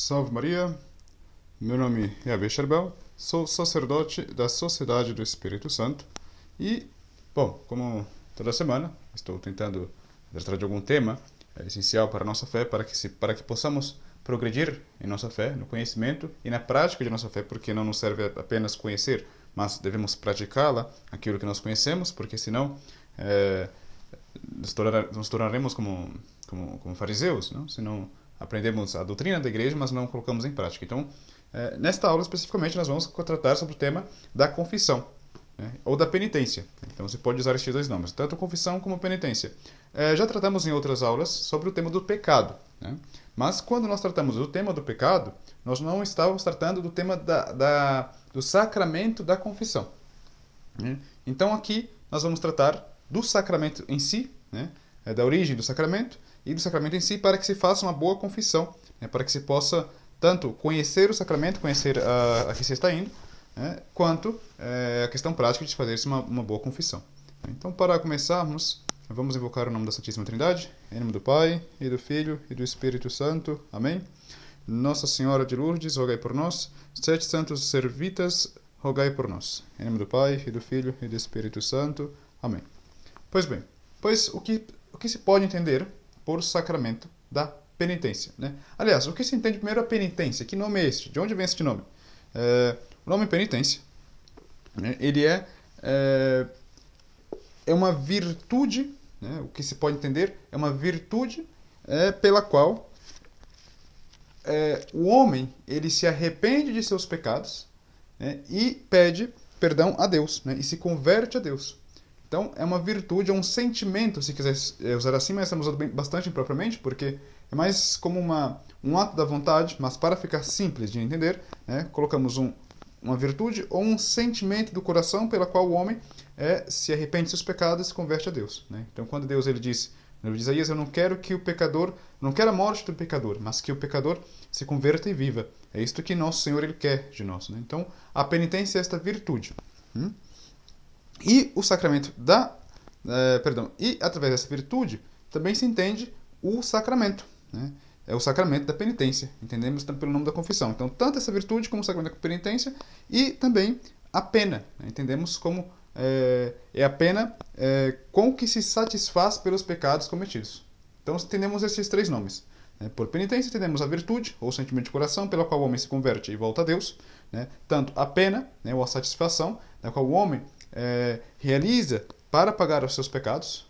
Salve Maria, meu nome é Abel Charbel, sou sacerdote da Sociedade do Espírito Santo e, bom, como toda semana, estou tentando tratar de algum tema essencial para a nossa fé, para que possamos progredir em nossa fé, no conhecimento e na prática de nossa fé, porque não nos serve apenas conhecer, mas devemos praticá-la, aquilo que nós conhecemos, porque senão nos tornaremos como fariseus, não? Senão aprendemos a doutrina da igreja, mas não colocamos em prática. Então, nesta aula especificamente, nós vamos tratar sobre o tema da confissão, né? Ou da penitência. Então, você pode usar estes dois nomes, tanto confissão como penitência. Já tratamos em outras aulas sobre o tema do pecado, né? Mas quando nós tratamos do tema do pecado, nós não estávamos tratando do tema do sacramento da confissão, né? Então, aqui nós vamos tratar do sacramento em si, né? Da origem do sacramento e do sacramento em si, para que se faça uma boa confissão, né? Para que se possa tanto conhecer o sacramento, conhecer a que se está indo, né? Quanto a questão prática de fazer-se uma boa confissão. Então, para começarmos, vamos invocar o nome da Santíssima Trindade, em nome do Pai, e do Filho, e do Espírito Santo. Amém. Nossa Senhora de Lourdes, rogai por nós. Sete santos servitas, rogai por nós. Em nome do Pai, e do Filho, e do Espírito Santo. Amém. Pois bem, o que se pode entender por sacramento da penitência, né? Aliás, o que se entende primeiro a penitência? Que nome é este? De onde vem este nome? O nome penitência, né? Ele é uma virtude, né? O que se pode entender é uma virtude pela qual o homem ele se arrepende de seus pecados, né? E pede perdão a Deus, né? E se converte a Deus. Então, é uma virtude, é um sentimento, se quiser usar assim, mas estamos usando bastante impropriamente, porque é mais como um ato da vontade, mas para ficar simples de entender, né, colocamos uma virtude ou um sentimento do coração pela qual o homem se arrepende de seus pecados e se converte a Deus, né? Então, quando Deus ele diz, no livro de Isaías, eu não quero que o pecador, não quero a morte do pecador, mas que o pecador se converta e viva. É isto que nosso Senhor ele quer de nós, né? Então, a penitência é esta virtude. E o sacramento e através dessa virtude também se entende o sacramento, né? É o sacramento da penitência, entendemos pelo nome da confissão. Então, tanto essa virtude como o sacramento da penitência e também a pena, né? Entendemos como a pena com que se satisfaz pelos pecados cometidos. Então, entendemos esses três nomes, né? Por penitência, entendemos a virtude, ou sentimento de coração, pela qual o homem se converte e volta a Deus, né? Tanto a pena, né, ou a satisfação, na qual o homem realiza para pagar os seus pecados,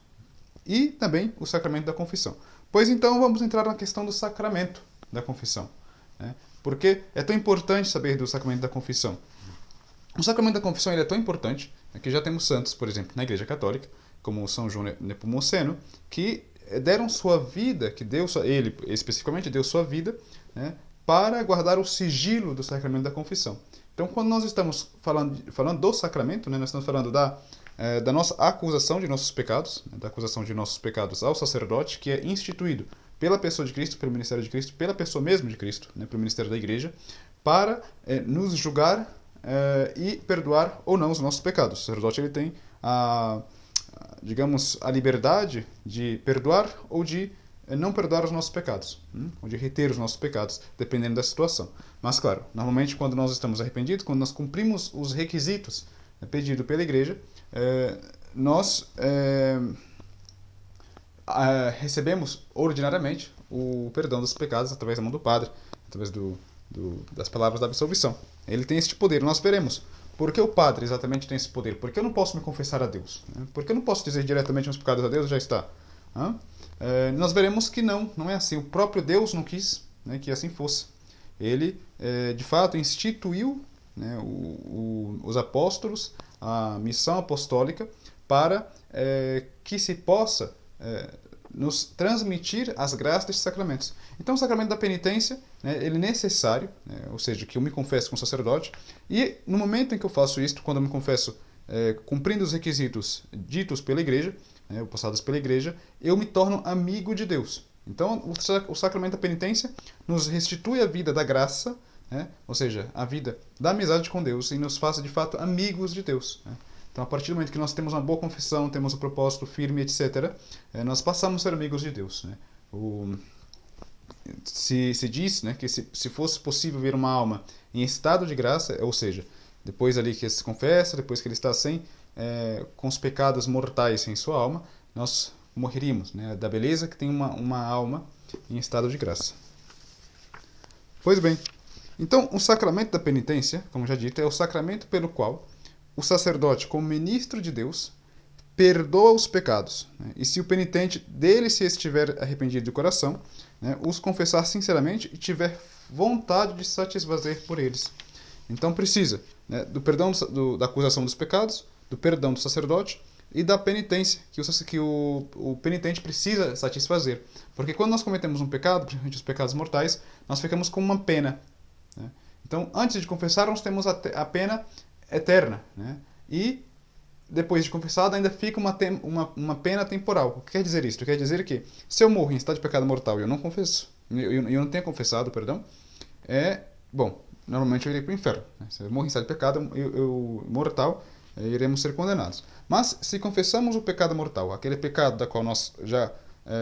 e também o sacramento da confissão. Pois então vamos entrar na questão do sacramento da confissão, né? Porque é tão importante saber do sacramento da confissão. O sacramento da confissão ele é tão importante, né, que já temos santos, por exemplo, na Igreja Católica, como São João Nepomuceno, que deram sua vida, ele especificamente deu sua vida, né, para guardar o sigilo do sacramento da confissão. Então, quando nós estamos falando do sacramento, né, nós estamos falando da nossa acusação de nossos pecados, né, da acusação de nossos pecados ao sacerdote, que é instituído pela pessoa de Cristo, pelo ministério de Cristo, pela pessoa mesmo de Cristo, né, pelo ministério da Igreja, para nos julgar e perdoar ou não os nossos pecados. O sacerdote ele tem digamos, a liberdade de perdoar ou de não perdoar os nossos pecados, ou de reter os nossos pecados, dependendo da situação. Mas, claro, normalmente quando nós estamos arrependidos, quando nós cumprimos os requisitos pedidos pela Igreja, nós recebemos ordinariamente o perdão dos pecados através da mão do Padre, através das palavras da absolvição. Ele tem este poder, nós veremos. Por que o Padre exatamente tem esse poder? Por que eu não posso me confessar a Deus? Por que eu não posso dizer diretamente meus pecados a Deus? Já está. Nós veremos que não é assim. O próprio Deus não quis, né, que assim fosse. Ele, de fato, instituiu, né, os apóstolos, a missão apostólica, para que se possa nos transmitir as graças destes sacramentos. Então, o sacramento da penitência, né, ele é necessário, né, ou seja, que eu me confesse com o sacerdote, e no momento em que eu faço isto, quando eu me confesso cumprindo os requisitos ditos pela Igreja, né, passados pela Igreja, eu me torno amigo de Deus. Então, o sacramento da penitência nos restitui a vida da graça, né, ou seja, a vida da amizade com Deus, e nos faz, de fato, amigos de Deus, né? Então, a partir do momento que nós temos uma boa confissão, temos um propósito firme, etc., nós passamos a ser amigos de Deus, né? se diz, né, que se fosse possível ver uma alma em estado de graça, ou seja, depois ali que ele se confessa, depois que ele está com os pecados mortais em sua alma, nós morreríamos, né, da beleza que tem uma alma em estado de graça. Pois bem, então o sacramento da penitência, como já dito, é o sacramento pelo qual o sacerdote, como ministro de Deus, perdoa os pecados, né? E se o penitente dele se estiver arrependido de coração, né, os confessar sinceramente e tiver vontade de se satisfazer por eles. Então precisa, né, do perdão da acusação dos pecados, do perdão do sacerdote e da penitência que o penitente precisa satisfazer. Porque quando nós cometemos um pecado, principalmente os pecados mortais, nós ficamos com uma pena, né? Então, antes de confessar, nós temos a pena eterna, né? E depois de confessado, ainda fica uma pena temporal. O que quer dizer isso? Quer dizer que, se eu morro em estado de pecado mortal e eu não confesso, eu não tenho confessado, perdão, bom, normalmente eu irei para o inferno, né? Se eu morro em estado de pecado mortal, iremos ser condenados. Mas, se confessamos o pecado mortal, aquele pecado da qual nós já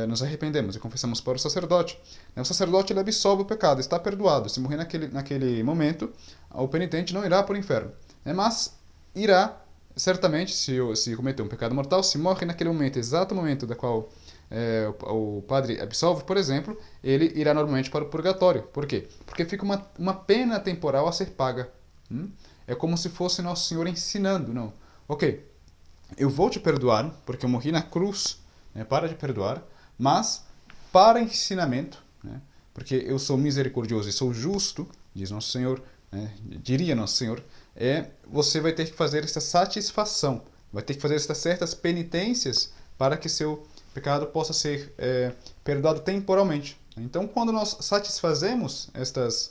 nos arrependemos e confessamos para o sacerdote, né? O sacerdote ele absolve o pecado, está perdoado. Se morrer naquele momento, o penitente não irá para o inferno, né? Mas irá, certamente, se cometer um pecado mortal, se morre naquele momento, exato momento da qual o padre absolve, por exemplo, ele irá normalmente para o purgatório. Por quê? Porque fica uma pena temporal a ser paga. É como se fosse Nosso Senhor ensinando, não? Ok, eu vou te perdoar, porque eu morri na cruz, né, para te perdoar, mas para ensinamento, né, porque eu sou misericordioso e sou justo, diz Nosso Senhor, né, diria Nosso Senhor, você vai ter que fazer essa satisfação, vai ter que fazer estas certas penitências para que seu pecado possa ser perdoado temporalmente. Então, quando nós satisfazemos estas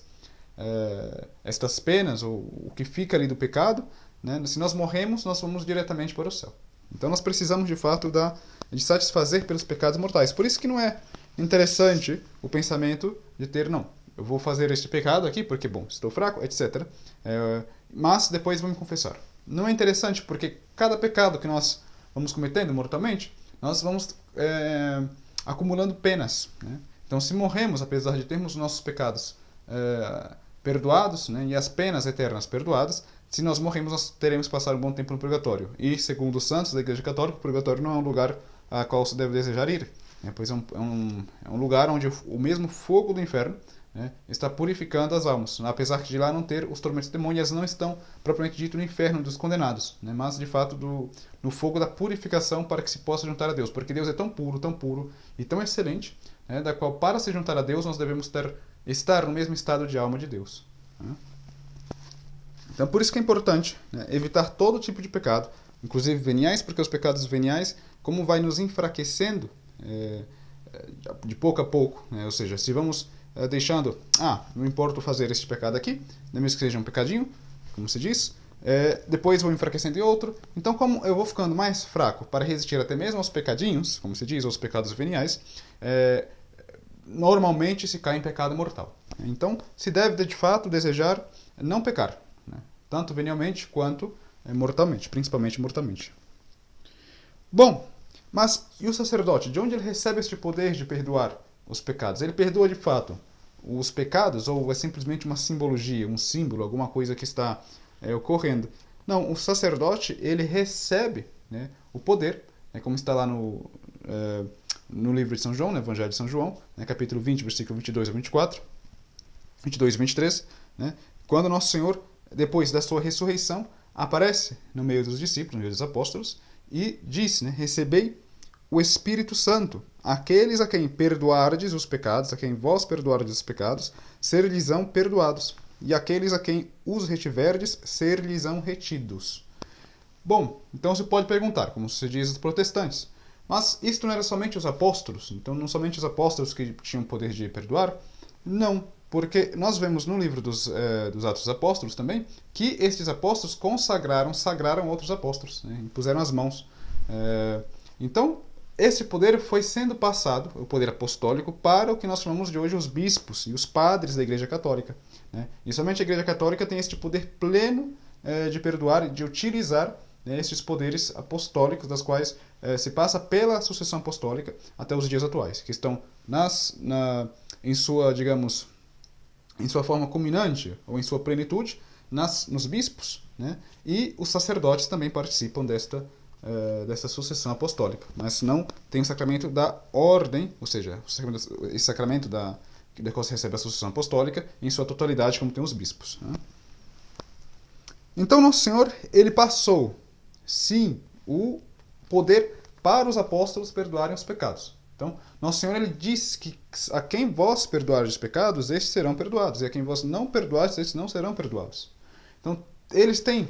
penas, ou o que fica ali do pecado, né, se nós morremos, nós vamos diretamente para o céu. Então, nós precisamos, de fato, de satisfazer pelos pecados mortais. Por isso que não é interessante o pensamento de ter, não, eu vou fazer este pecado aqui porque, bom, estou fraco, etc. Mas depois vou me confessar. Não é interessante porque cada pecado que nós vamos cometendo mortalmente, nós vamos acumulando penas, né? Então, se morremos, apesar de termos nossos pecados perdoados, né, e as penas eternas perdoadas, se nós morremos, nós teremos que passar um bom tempo no purgatório. E, segundo os santos da Igreja Católica, o purgatório não é um lugar a qual se deve desejar ir, né, pois é um lugar onde o mesmo fogo do inferno, né, está purificando as almas, apesar de lá não ter os tormentos do demônio, elas não estão propriamente dito no inferno dos condenados, né, mas de fato no fogo da purificação para que se possa juntar a Deus, porque Deus é tão puro e tão excelente, né, da qual para se juntar a Deus nós devemos estar no mesmo estado de alma de Deus, né? Então por isso que é importante, né, evitar todo tipo de pecado, inclusive veniais, porque os pecados veniais, como vai nos enfraquecendo de pouco a pouco, né, ou seja, se vamos deixando, não importa fazer este pecado aqui, mesmo que seja um pecadinho, como se diz, depois vou enfraquecendo em outro. Então, como eu vou ficando mais fraco para resistir até mesmo aos pecadinhos, como se diz, aos pecados veniais, normalmente se cai em pecado mortal. Então, se deve, de fato, desejar não pecar, né, tanto venialmente quanto mortalmente, principalmente mortalmente. Bom, mas e o sacerdote? De onde ele recebe este poder de perdoar os pecados? Ele perdoa de fato os pecados ou é simplesmente uma simbologia, um símbolo, alguma coisa que está ocorrendo? Não, o sacerdote ele recebe, né, o poder, como está lá no livro de São João, no Evangelho de São João, né, capítulo 20, versículo 22 a 24, 22 e 23, né, quando Nosso Senhor, depois da sua ressurreição, aparece no meio dos discípulos, no meio dos apóstolos, e diz, né, recebei o Espírito Santo. Aqueles a quem perdoardes os pecados, a quem vós perdoardes os pecados, ser-lhes-ão perdoados. E aqueles a quem os retiverdes, ser-lhes-ão retidos. Bom, então se pode perguntar, como se diz os protestantes, mas isto não era somente os apóstolos? Então não somente os apóstolos que tinham o poder de perdoar? Não, porque nós vemos no livro dos Atos dos Apóstolos também, que estes apóstolos sagraram outros apóstolos, né, impuseram as mãos. Então, esse poder foi sendo passado, o poder apostólico, para o que nós chamamos de hoje os bispos e os padres da Igreja Católica, né? E somente a Igreja Católica tem este poder pleno de perdoar e de utilizar, né, estes poderes apostólicos, das quais se passa pela sucessão apostólica até os dias atuais, que estão em sua, digamos, em sua forma culminante, ou em sua plenitude, nos bispos, né? E os sacerdotes também participam desta sucessão apostólica, mas não tem o sacramento da ordem, ou seja, esse sacramento da qual se recebe a sucessão apostólica em sua totalidade, como tem os bispos, né? Então, Nosso Senhor, ele passou, sim, o poder para os apóstolos perdoarem os pecados. Então, Nosso Senhor, ele diz que a quem vós perdoardes os pecados, estes serão perdoados, e a quem vós não perdoardes, estes não serão perdoados. Então, eles têm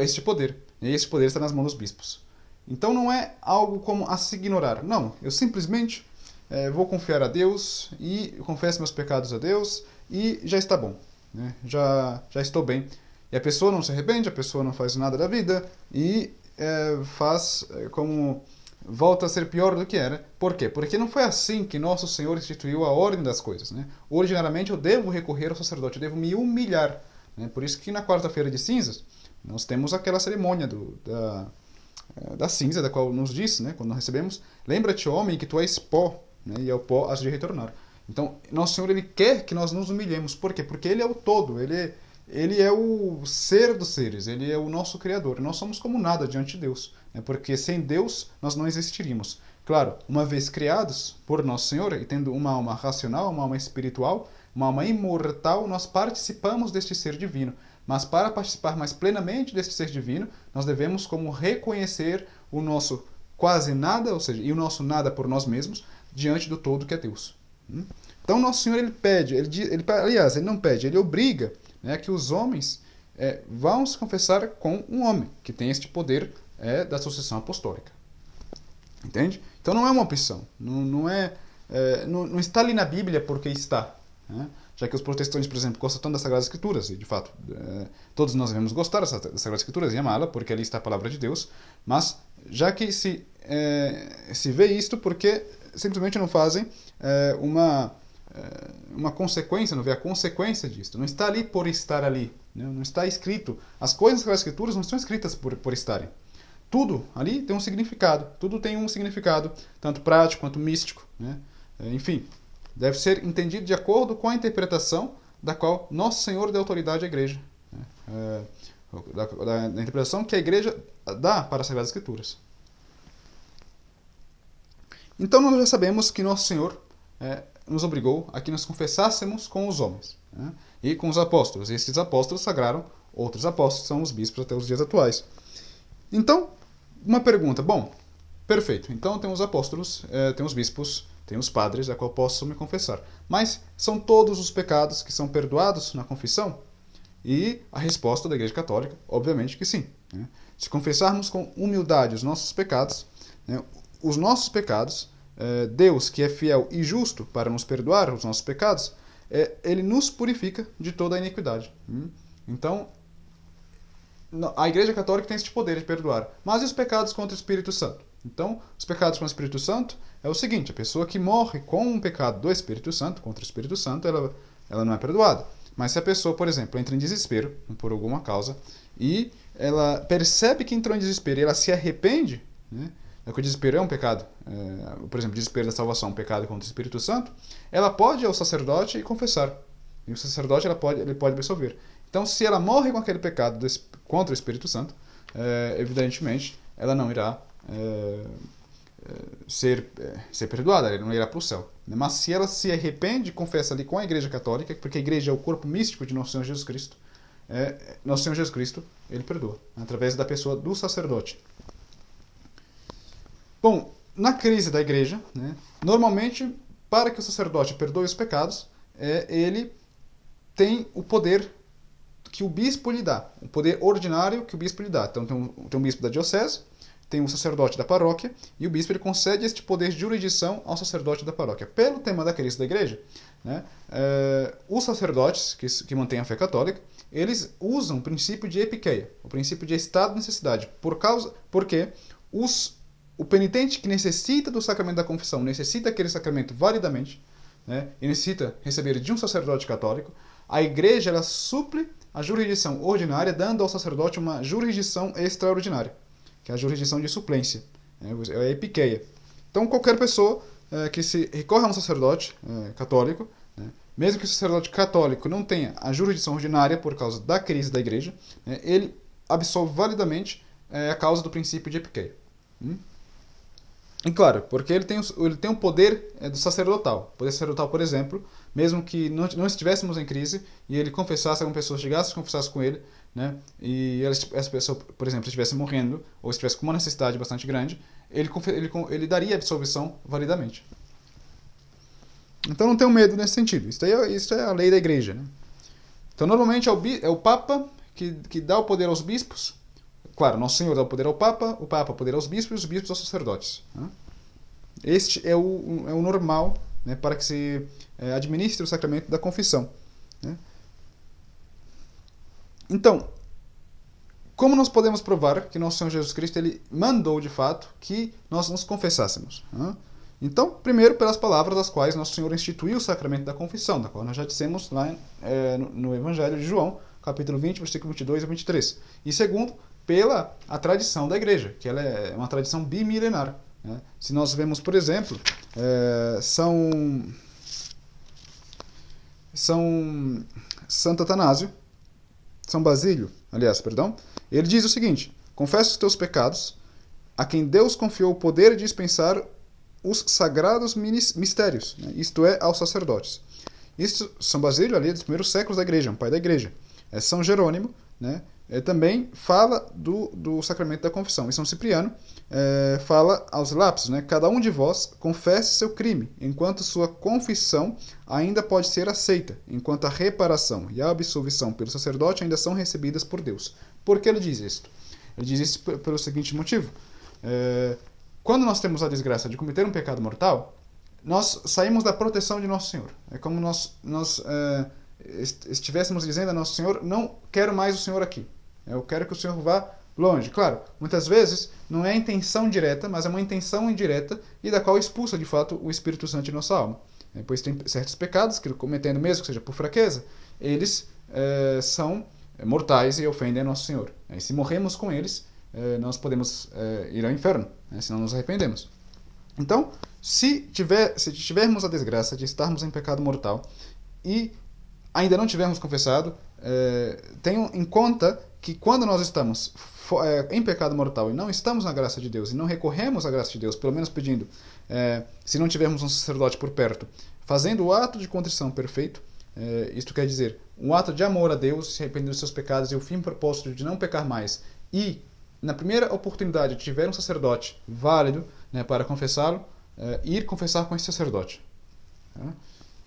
este poder, e este poder está nas mãos dos bispos. Então, não é algo como a se ignorar. Não, eu simplesmente vou confiar a Deus, e confesso meus pecados a Deus, e já está bom, né? Já estou bem. E a pessoa não se arrepende, a pessoa não faz nada da vida, e faz como volta a ser pior do que era. Por quê? Porque não foi assim que Nosso Senhor instituiu a ordem das coisas, né? Originariamente eu devo recorrer ao sacerdote, eu devo me humilhar, né? Por isso que na quarta-feira de cinzas nós temos aquela cerimônia da cinza, da qual nos diz, né, quando nós recebemos: lembra-te, homem, que tu és pó, né, e ao pó has de retornar. Então, Nosso Senhor, ele quer que nós nos humilhemos. Por quê? Porque ele é o todo, ele é o ser dos seres, ele é o nosso Criador. Nós somos como nada diante de Deus, né? Porque sem Deus nós não existiríamos. Claro, uma vez criados por Nosso Senhor e tendo uma alma racional, uma alma espiritual, uma alma imortal, nós participamos deste ser divino. Mas para participar mais plenamente deste ser divino, nós devemos como reconhecer o nosso quase nada, ou seja, e o nosso nada por nós mesmos, diante do todo que é Deus. Então, Nosso Senhor, ele pede, aliás, ele não pede, ele obriga, né, que os homens vão se confessar com um homem, que tem este poder da sucessão apostólica. Entende? Então não é uma opção, não está ali na Bíblia porque está, né? Já que os protestantes, por exemplo, gostam tanto das Sagradas Escrituras, e de fato todos nós devemos gostar das Sagradas Escrituras e amá-la, porque ali está a palavra de Deus, mas já que se vê isto, porque simplesmente não fazem uma consequência, não vê a consequência disto. Não está ali por estar ali, né? Não está escrito. As coisas das Sagradas Escrituras não estão escritas por estarem. Tudo ali tem um significado. Tudo tem um significado, tanto prático quanto místico, né? Enfim, deve ser entendido de acordo com a interpretação da qual Nosso Senhor deu autoridade à Igreja, né? Da interpretação que a Igreja dá para as Sagradas Escrituras. Então nós já sabemos que Nosso Senhor nos obrigou a que nos confessássemos com os homens, né? E com os apóstolos. E esses apóstolos sagraram outros apóstolos, que são os bispos até os dias atuais. Então, uma pergunta. Bom, perfeito. Então tem os apóstolos, tem os bispos, tem os padres, a qual posso me confessar. Mas são todos os pecados que são perdoados na confissão? E a resposta da Igreja Católica, obviamente que sim, né? Se confessarmos com humildade os nossos pecados, né, os nossos pecados, Deus, que é fiel e justo para nos perdoar os nossos pecados, ele nos purifica de toda a iniquidade. Então, a Igreja Católica tem esse poder de perdoar. Mas e os pecados contra o Espírito Santo? Então, os pecados contra o Espírito Santo é o seguinte: a pessoa que morre com um pecado do Espírito Santo, contra o Espírito Santo, ela não é perdoada. Mas se a pessoa, por exemplo, entra em desespero, por alguma causa, e ela percebe que entrou em desespero e ela se arrepende, né? Que o desespero é um pecado, por exemplo, o desespero da salvação é um pecado contra o Espírito Santo, ela pode ir ao sacerdote e confessar. E o sacerdote ele pode absolver. Então, se ela morre com aquele pecado contra o Espírito Santo, evidentemente, ela não irá ser perdoada, ela não irá para o céu. Mas se ela se arrepende e confessa ali com a Igreja Católica, porque a Igreja é o corpo místico de Nosso Senhor Jesus Cristo, Nosso Senhor Jesus Cristo, ele perdoa, através da pessoa do sacerdote. Bom, na crise da Igreja, né, normalmente, para que o sacerdote perdoe os pecados, ele tem o poder que o bispo lhe dá, o poder ordinário que o bispo lhe dá. Então tem um bispo da diocese, tem um sacerdote da paróquia, e o bispo ele concede este poder de jurisdição ao sacerdote da paróquia. Pelo tema da crise da Igreja, né, os sacerdotes que mantêm a fé católica, eles usam o princípio de epiqueia, o princípio de estado de necessidade, porque o penitente que necessita do sacramento da confissão, necessita aquele sacramento validamente, né, e necessita receber de um sacerdote católico, a Igreja ela suple a jurisdição ordinária, dando ao sacerdote uma jurisdição extraordinária, que é a jurisdição de suplência, é a epiqueia. Então qualquer pessoa que se recorre a um sacerdote católico, né, mesmo que o sacerdote católico não tenha a jurisdição ordinária por causa da crise da igreja, né, ele absolve validamente a causa do princípio de epiqueia. E claro, porque ele tem o poder do sacerdotal. O poder sacerdotal, por exemplo, mesmo que não estivéssemos em crise e ele confessasse, alguma pessoa chegasse e confessasse com ele, né, e essa pessoa, por exemplo, estivesse morrendo ou estivesse com uma necessidade bastante grande, ele daria absolvição validamente. Então não tenham medo nesse sentido. Isso é a lei da igreja. Né? Então normalmente é o Papa que dá o poder aos bispos. Claro, Nosso Senhor dá o poder ao Papa, o Papa o poder aos bispos e os bispos aos sacerdotes. Né? Este é o normal, né, para que se administre o sacramento da confissão. Né? Então, como nós podemos provar que Nosso Senhor Jesus Cristo ele mandou de fato que nós nos confessássemos? Né? Então, primeiro, pelas palavras das quais Nosso Senhor instituiu o sacramento da confissão, da qual nós já dissemos lá no Evangelho de João, capítulo 20, versículo 22 a 23. E segundo, pela a tradição da igreja, que ela é uma tradição bimilenar. Né? Se nós vemos, por exemplo, Santo Atanásio, São Basílio, aliás, perdão, ele diz o seguinte: confessa os teus pecados a quem Deus confiou o poder de dispensar os sagrados mistérios, né? Isto é, aos sacerdotes. Isso, São Basílio, ali, dos primeiros séculos da igreja, um pai da igreja. São Jerônimo, né? Também fala do sacramento da confissão. E São Cipriano fala aos lapsos, né? Cada um de vós confesse seu crime, enquanto sua confissão ainda pode ser aceita, enquanto a reparação e a absolvição pelo sacerdote ainda são recebidas por Deus. Por que ele diz isto? Ele diz isso pelo seguinte motivo. Quando nós temos a desgraça de cometer um pecado mortal, nós saímos da proteção de Nosso Senhor. É como nós estivéssemos dizendo a Nosso Senhor: não quero mais o Senhor aqui. Eu quero que o Senhor vá longe. Claro, muitas vezes não é a intenção direta, mas é uma intenção indireta e da qual expulsa de fato o Espírito Santo de nossa alma. Pois tem certos pecados que, cometendo mesmo que seja por fraqueza, eles são mortais e ofendem a Nosso Senhor. E se morremos com eles, nós podemos ir ao inferno, né, se não nos arrependemos. Então, se tivermos a desgraça de estarmos em pecado mortal e ainda não tivermos confessado, tenham em conta que quando nós estamos em pecado mortal e não estamos na graça de Deus e não recorremos à graça de Deus, pelo menos pedindo, se não tivermos um sacerdote por perto, fazendo o ato de contrição perfeito, isto quer dizer, um ato de amor a Deus, se arrependendo dos seus pecados e o firme propósito de não pecar mais, e na primeira oportunidade que tiver um sacerdote válido, né, para confessá-lo, ir confessar com esse sacerdote.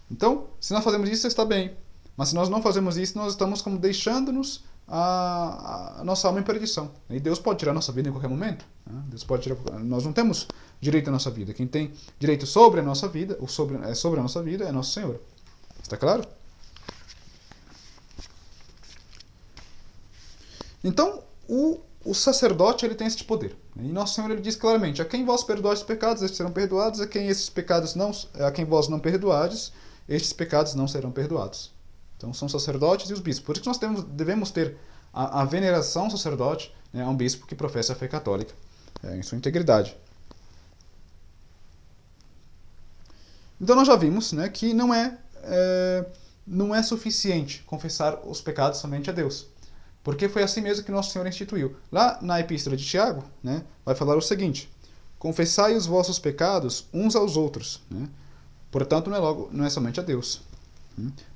Então, se nós fazemos isso, está bem. Mas se nós não fazemos isso, nós estamos como deixando-nos a nossa alma em perdição. E Deus pode tirar a nossa vida em qualquer momento. Deus pode tirar. Nós não temos direito à nossa vida. Quem tem direito sobre a nossa vida, ou sobre a nossa vida, é Nosso Senhor. Está claro? Então, o sacerdote ele tem esse poder. E Nosso Senhor ele diz claramente: a quem vós perdoais os pecados, estes serão perdoados; a quem vós não perdoardes, estes pecados não serão perdoados. Então são sacerdotes e os bispos. Por isso que nós devemos ter a veneração ao sacerdote, né, a um bispo que professa a fé católica em sua integridade. Então nós já vimos, né, que não é suficiente confessar os pecados somente a Deus. Porque foi assim mesmo que Nosso Senhor instituiu. Lá na Epístola de Tiago, né, vai falar o seguinte: confessai os vossos pecados uns aos outros. Né? Portanto, não é somente a Deus.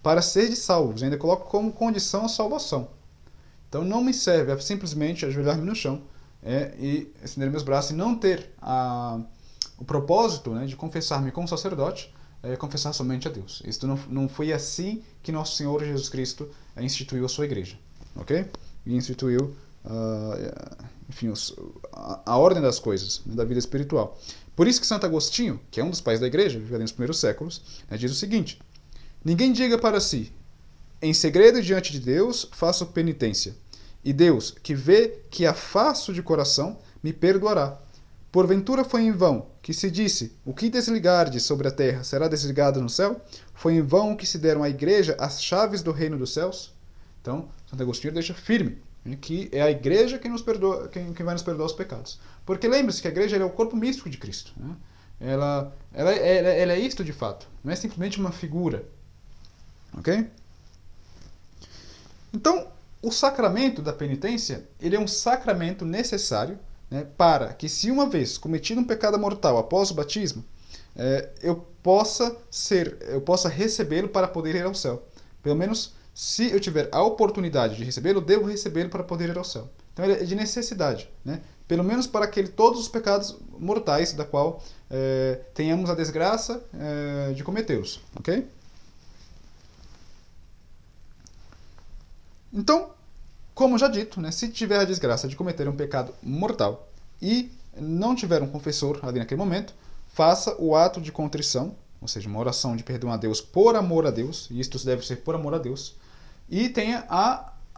Para serdes salvos, ainda coloco como condição a salvação. Então não me serve simplesmente ajoelhar-me no chão e estender meus braços e não ter o propósito, né, de confessar-me como sacerdote, confessar somente a Deus. Isto não foi assim que Nosso Senhor Jesus Cristo instituiu a sua igreja. Ok? E instituiu enfim, a ordem das coisas, né, da vida espiritual. Por isso que Santo Agostinho, que é um dos pais da igreja, viveu nos primeiros séculos, né, diz o seguinte: ninguém diga para si: em segredo diante de Deus faço penitência, e Deus, que vê que a faço de coração, me perdoará. Porventura foi em vão que se disse: o que desligardes sobre a terra será desligado no céu? Foi em vão que se deram à igreja as chaves do reino dos céus? Então, Santo Agostinho deixa firme, né, que é a igreja quem nos perdoa, quem vai nos perdoar os pecados. Porque lembre-se que a igreja é o corpo místico de Cristo. Né? Ela é isto de fato. Não é simplesmente uma figura. Ok? Então, o sacramento da penitência, ele é um sacramento necessário, né, para que, se uma vez cometido um pecado mortal após o batismo, eu possa recebê-lo para poder ir ao céu. Pelo menos, se eu tiver a oportunidade de recebê-lo, devo recebê-lo para poder ir ao céu. Então, ele é de necessidade, né? Pelo menos para todos os pecados mortais, da qual tenhamos a desgraça de cometê-los. Ok? Então, como já dito, né, se tiver a desgraça de cometer um pecado mortal e não tiver um confessor ali naquele momento, faça o ato de contrição, ou seja, uma oração de perdão a Deus por amor a Deus, e isto deve ser por amor a Deus, e tenha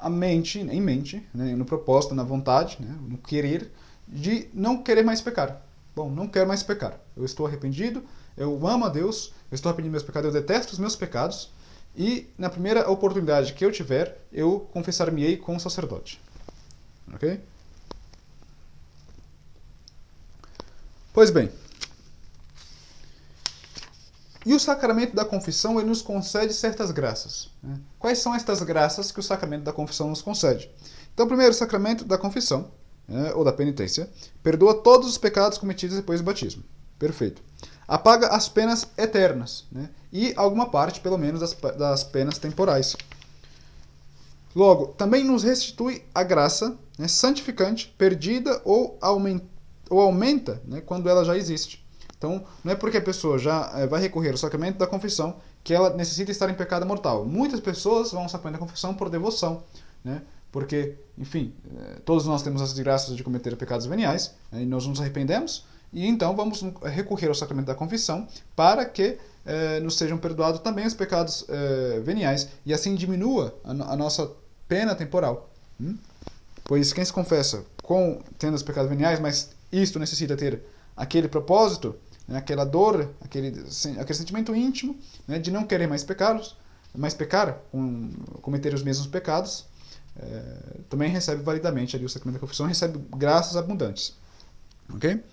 em mente, né, no propósito, na vontade, né, no querer, de não querer mais pecar. Bom, não quero mais pecar. Eu estou arrependido, eu amo a Deus, eu estou arrependido dos meus pecados, eu detesto os meus pecados, e na primeira oportunidade que eu tiver, eu confessar-me-ei com o sacerdote. Ok? Pois bem. E o sacramento da confissão, ele nos concede certas graças, né? Quais são estas graças que o sacramento da confissão nos concede? Então, primeiro, o sacramento da confissão, né, ou da penitência, perdoa todos os pecados cometidos depois do batismo. Perfeito. Apaga as penas eternas, né, e alguma parte, pelo menos, das penas temporais. Logo, também nos restitui a graça, né, santificante, perdida ou aumenta, né, quando ela já existe. Então, não é porque a pessoa já vai recorrer ao sacramento da confissão que ela necessita estar em pecado mortal. Muitas pessoas vão ao sacramento da confissão por devoção, né? Porque, enfim, todos nós temos as desgraças de cometer pecados veniais, né, e nós nos arrependemos, e então vamos recorrer ao sacramento da confissão para que nos sejam perdoados também os pecados veniais, e assim diminua a nossa pena temporal. Pois quem se confessa tendo os pecados veniais, mas isto necessita ter aquele propósito, né, aquela dor, aquele sentimento íntimo, né, de não querer mais pecar, cometer os mesmos pecados, também recebe validamente ali o sacramento da confissão, recebe graças abundantes. Ok?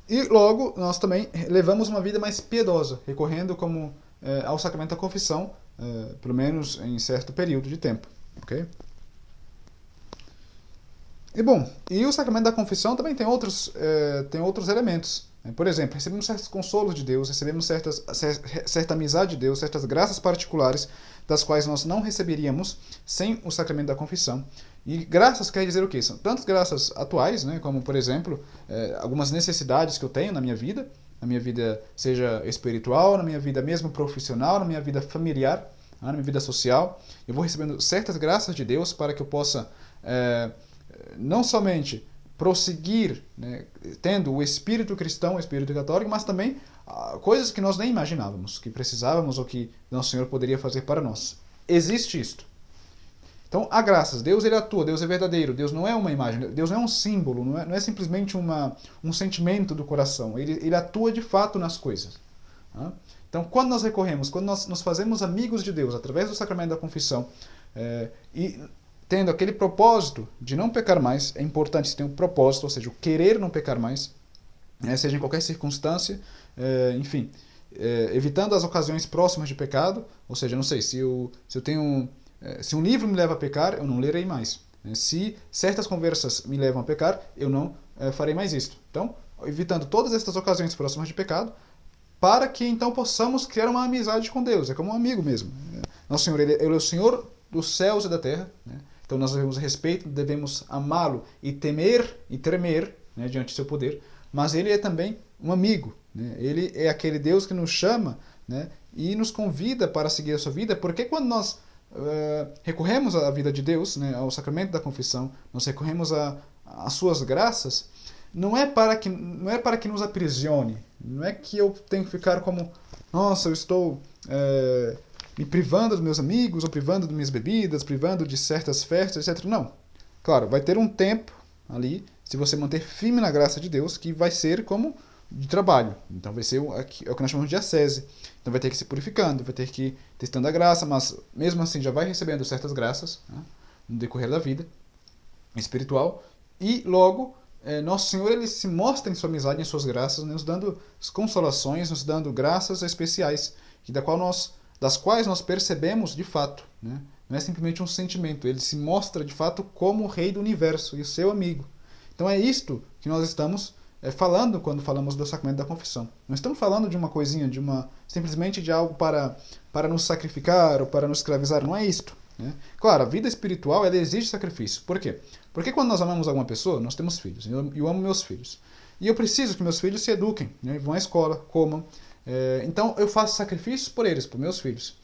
E logo nós também levamos uma vida mais piedosa, recorrendo ao sacramento da confissão, pelo menos em certo período de tempo. Ok? E o sacramento da confissão também tem outros elementos. Por exemplo, recebemos certos consolos de Deus, recebemos certa amizade de Deus, certas graças particulares, das quais nós não receberíamos sem o sacramento da confissão. E graças quer dizer o quê? São tantas graças atuais, né, como, por exemplo, algumas necessidades que eu tenho na minha vida seja espiritual, na minha vida mesmo profissional, na minha vida familiar, na minha vida social. Eu vou recebendo certas graças de Deus para que eu possa não somente prosseguir, né, tendo o espírito cristão, o espírito católico, mas também coisas que nós nem imaginávamos, que precisávamos ou que Nosso Senhor poderia fazer para nós. Existe isto. Então, há graças. Deus, ele atua, Deus é verdadeiro, Deus não é uma imagem, Deus não é um símbolo, não é simplesmente um sentimento do coração, ele atua de fato nas coisas. Tá? Então, quando nós recorremos, quando nós nos fazemos amigos de Deus através do sacramento da confissão, e tendo aquele propósito de não pecar mais, é importante se ter um propósito, ou seja, o querer não pecar mais, seja em qualquer circunstância, enfim, evitando as ocasiões próximas de pecado, ou seja, não sei, se um livro me leva a pecar, eu não lerei mais. Se certas conversas me levam a pecar, eu não farei mais isto. Então, evitando todas estas ocasiões próximas de pecado, para que então possamos criar uma amizade com Deus, é como um amigo mesmo. Nosso Senhor, ele é o Senhor dos céus e da terra, né? Então nós devemos respeito, devemos amá-lo e temer e tremer, né, diante do seu poder, mas ele é também um amigo, né? Ele é aquele Deus que nos chama, né, e nos convida para seguir a sua vida, porque quando nós recorremos à vida de Deus, né, ao sacramento da confissão, nós recorremos às suas graças, não é para que nos aprisione, não é que eu tenho que ficar como, nossa, eu estou me privando dos meus amigos, ou privando de minhas bebidas, privando de certas festas, etc. Não. Claro, vai ter um tempo ali, se você manter firme na graça de Deus, que vai ser como de trabalho. Então vai ser o que nós chamamos de ascese. Então vai ter que ir se purificando, vai ter que ir testando a graça, mas mesmo assim já vai recebendo certas graças, né, no decorrer da vida espiritual, e logo Nosso Senhor ele se mostra em sua amizade, em suas graças, né, nos dando consolações, nos dando graças especiais, das quais nós percebemos de fato. Né? Não é simplesmente um sentimento, ele se mostra de fato como o Rei do Universo e o seu amigo. Então é isto que nós estamos falando quando falamos do sacramento da confissão. Não estamos falando de uma coisinha, simplesmente de algo para nos sacrificar ou para nos escravizar, não é isto. Né? Claro, a vida espiritual ela exige sacrifício. Por quê? Porque quando nós amamos alguma pessoa, nós temos filhos. Eu amo meus filhos. E eu preciso que meus filhos se eduquem, né? Vão à escola, comam. Então eu faço sacrifícios por eles, por meus filhos.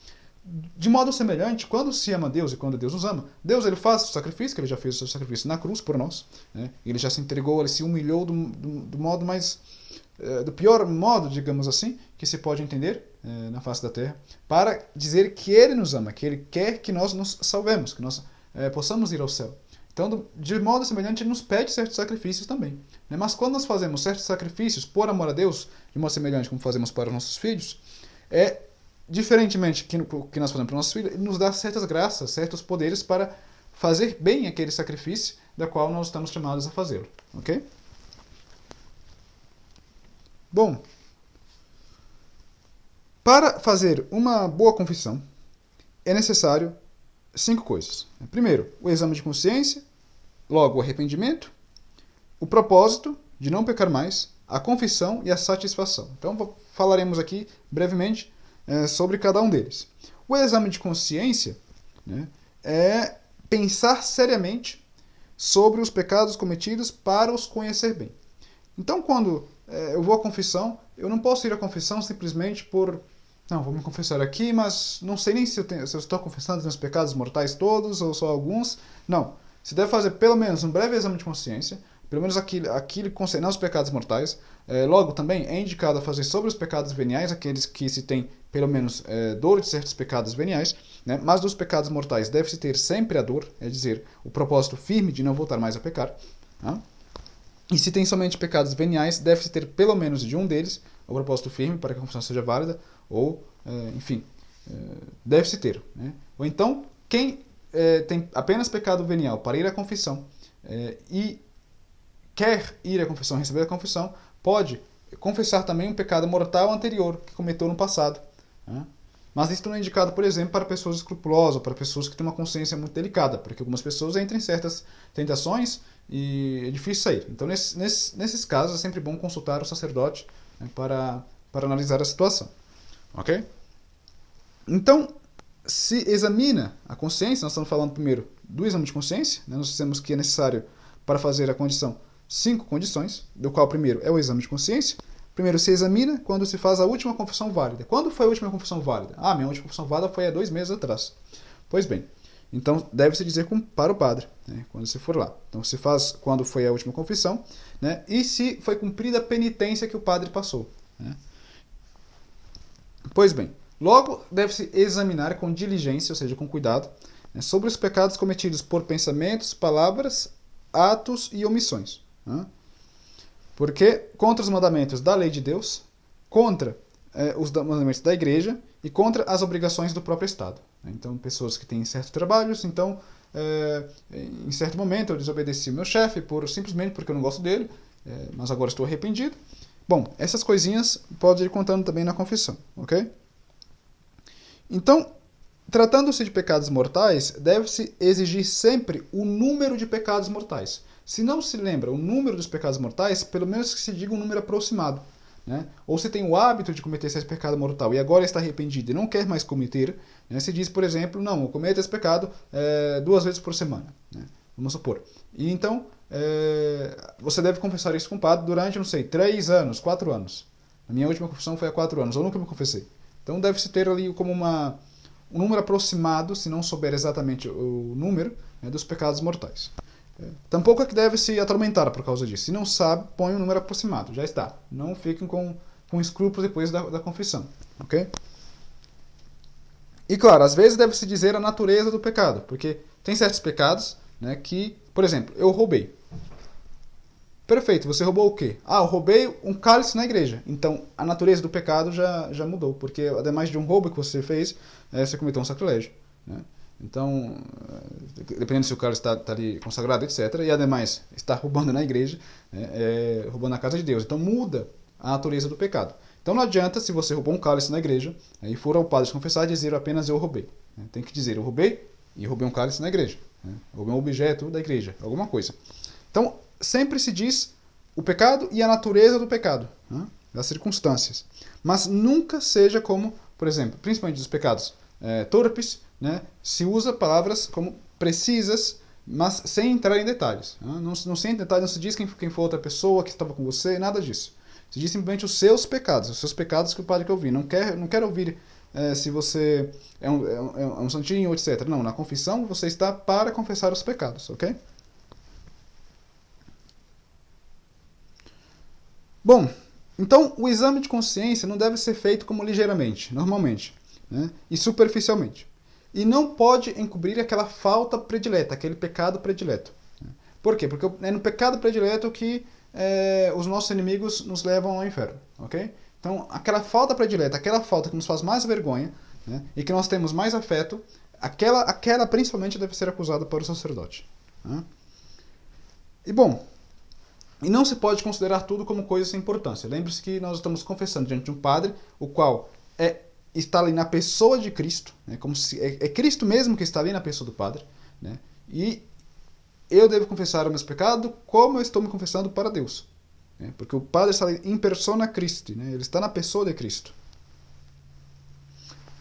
De modo semelhante, quando se ama Deus e quando Deus nos ama, Deus ele faz o sacrifício, que ele já fez o seu sacrifício na cruz por nós. Né? Ele já se entregou, ele se humilhou do modo mais... do pior modo, digamos assim, que se pode entender na face da terra, para dizer que ele nos ama, que ele quer que nós nos salvemos, que nós possamos ir ao céu. Então, de modo semelhante, ele nos pede certos sacrifícios também. Né? Mas quando nós fazemos certos sacrifícios por amor a Deus, de modo semelhante como fazemos para os nossos filhos, diferentemente que nós fazemos para os nossos filhos, ele nos dá certas graças, certos poderes para fazer bem aquele sacrifício da qual nós estamos chamados a fazê-lo. Ok? Bom, para fazer uma boa confissão, é necessário 5 coisas. Primeiro, o exame de consciência, logo o arrependimento, o propósito de não pecar mais, a confissão e a satisfação. Então falaremos aqui brevemente sobre cada um deles. O exame de consciência, né, é pensar seriamente sobre os pecados cometidos para os conhecer bem. Então, quando eu vou à confissão, eu não posso ir à confissão simplesmente por... Não, vou me confessar aqui, mas não sei nem se eu estou confessando os meus pecados mortais todos ou só alguns. Não. Você deve fazer pelo menos um breve exame de consciência, pelo menos aquilo concernendo os pecados mortais. Logo, também é indicado a fazer sobre os pecados veniais, aqueles que se tem pelo menos dor de certos pecados veniais, né? Mas dos pecados mortais deve-se ter sempre a dor, é dizer, o propósito firme de não voltar mais a pecar. Tá? E se tem somente pecados veniais, deve-se ter pelo menos de um deles o propósito firme para que a confissão seja válida, ou, enfim, deve-se ter. Né? Ou então, quem tem apenas pecado venial para ir à confissão e quer ir à confissão, receber a confissão, pode confessar também um pecado mortal anterior que cometeu no passado. Né? Mas isso não é indicado, por exemplo, para pessoas escrupulosas, para pessoas que têm uma consciência muito delicada, porque algumas pessoas entram em certas tentações e é difícil sair. Então, nesses casos, é sempre bom consultar o sacerdote, né, para analisar a situação. Ok? Então, se examina a consciência, nós estamos falando primeiro do exame de consciência, né, nós dissemos que é necessário para fazer a condição 5 condições, do qual primeiro é o exame de consciência. Primeiro se examina quando se faz a última confissão válida. Quando foi a última confissão válida? Minha última confissão válida foi há 2 meses atrás. Pois bem, então deve-se dizer para o padre, né, quando se for lá. Então se faz quando foi a última confissão, né, e se foi cumprida a penitência que o padre passou. Né. Pois bem, logo deve-se examinar com diligência, ou seja, com cuidado, né, sobre os pecados cometidos por pensamentos, palavras, atos e omissões. Né? Porque contra os mandamentos da lei de Deus, contra os mandamentos da igreja e contra as obrigações do próprio Estado. Então, pessoas que têm certos trabalhos, então, em certo momento eu desobedeci meu chefe simplesmente porque eu não gosto dele, mas agora estou arrependido. Bom, essas coisinhas pode ir contando também na confissão, ok? Então, tratando-se de pecados mortais, deve-se exigir sempre o número de pecados mortais. Se não se lembra o número dos pecados mortais, pelo menos que se diga um número aproximado. Né? Ou se tem o hábito de cometer esse pecado mortal e agora está arrependido e não quer mais cometer, né? Se diz, por exemplo, não, eu cometo esse pecado 2 vezes por semana. Né? Vamos supor. E então, você deve confessar isso com o padre durante, 3 anos, 4 anos. A minha última confissão foi há 4 anos, eu nunca me confessei. Então deve-se ter ali como um número aproximado, se não souber exatamente o número, né, dos pecados mortais. Tampouco é que deve se atormentar por causa disso. Se não sabe, põe um número aproximado. Já está. Não fiquem com escrúpulos depois da confissão. Ok? E claro, às vezes deve-se dizer a natureza do pecado. Porque tem certos pecados, né, que... Por exemplo, eu roubei. Perfeito, você roubou o quê? Eu roubei um cálice na igreja. Então, a natureza do pecado já mudou. Porque, ademais de um roubo que você fez, você cometeu um sacrilégio. Né? Então, dependendo se o cara está ali consagrado, etc. E, ademais, está roubando na igreja, né, roubando na casa de Deus. Então, muda a natureza do pecado. Então, não adianta, se você roubou um cálice na igreja, e for ao padre confessar, dizer apenas eu roubei. Tem que dizer eu roubei e roubei um cálice na igreja. Roubei um objeto da igreja, alguma coisa. Então, sempre se diz o pecado e a natureza do pecado, das circunstâncias. Mas nunca seja como, por exemplo, principalmente dos pecados torpes, né, se usa palavras como precisas, mas sem entrar em detalhes. Não se entra em detalhes, não se diz quem foi outra pessoa que estava com você, nada disso. Se diz simplesmente os seus pecados que o padre quer ouvir. Não quer ouvir se você é um santinho, etc. Não, na confissão você está para confessar os pecados, ok? Bom, então o exame de consciência não deve ser feito como ligeiramente, normalmente, né, e superficialmente. E não pode encobrir aquela falta predileta, aquele pecado predileto. Por quê? Porque é no pecado predileto que os nossos inimigos nos levam ao inferno, ok? Então, aquela falta predileta, aquela falta que nos faz mais vergonha, né, e que nós temos mais afeto, aquela principalmente deve ser acusada para o sacerdote. Né? E bom, e não se pode considerar tudo como coisa sem importância. Lembre-se que nós estamos confessando diante de um padre, o qual está ali na pessoa de Cristo, né, como se é Cristo mesmo que está ali na pessoa do padre, né, e eu devo confessar o meu pecado como eu estou me confessando para Deus. Né, porque o padre está ali in persona Christi, né, ele está na pessoa de Cristo.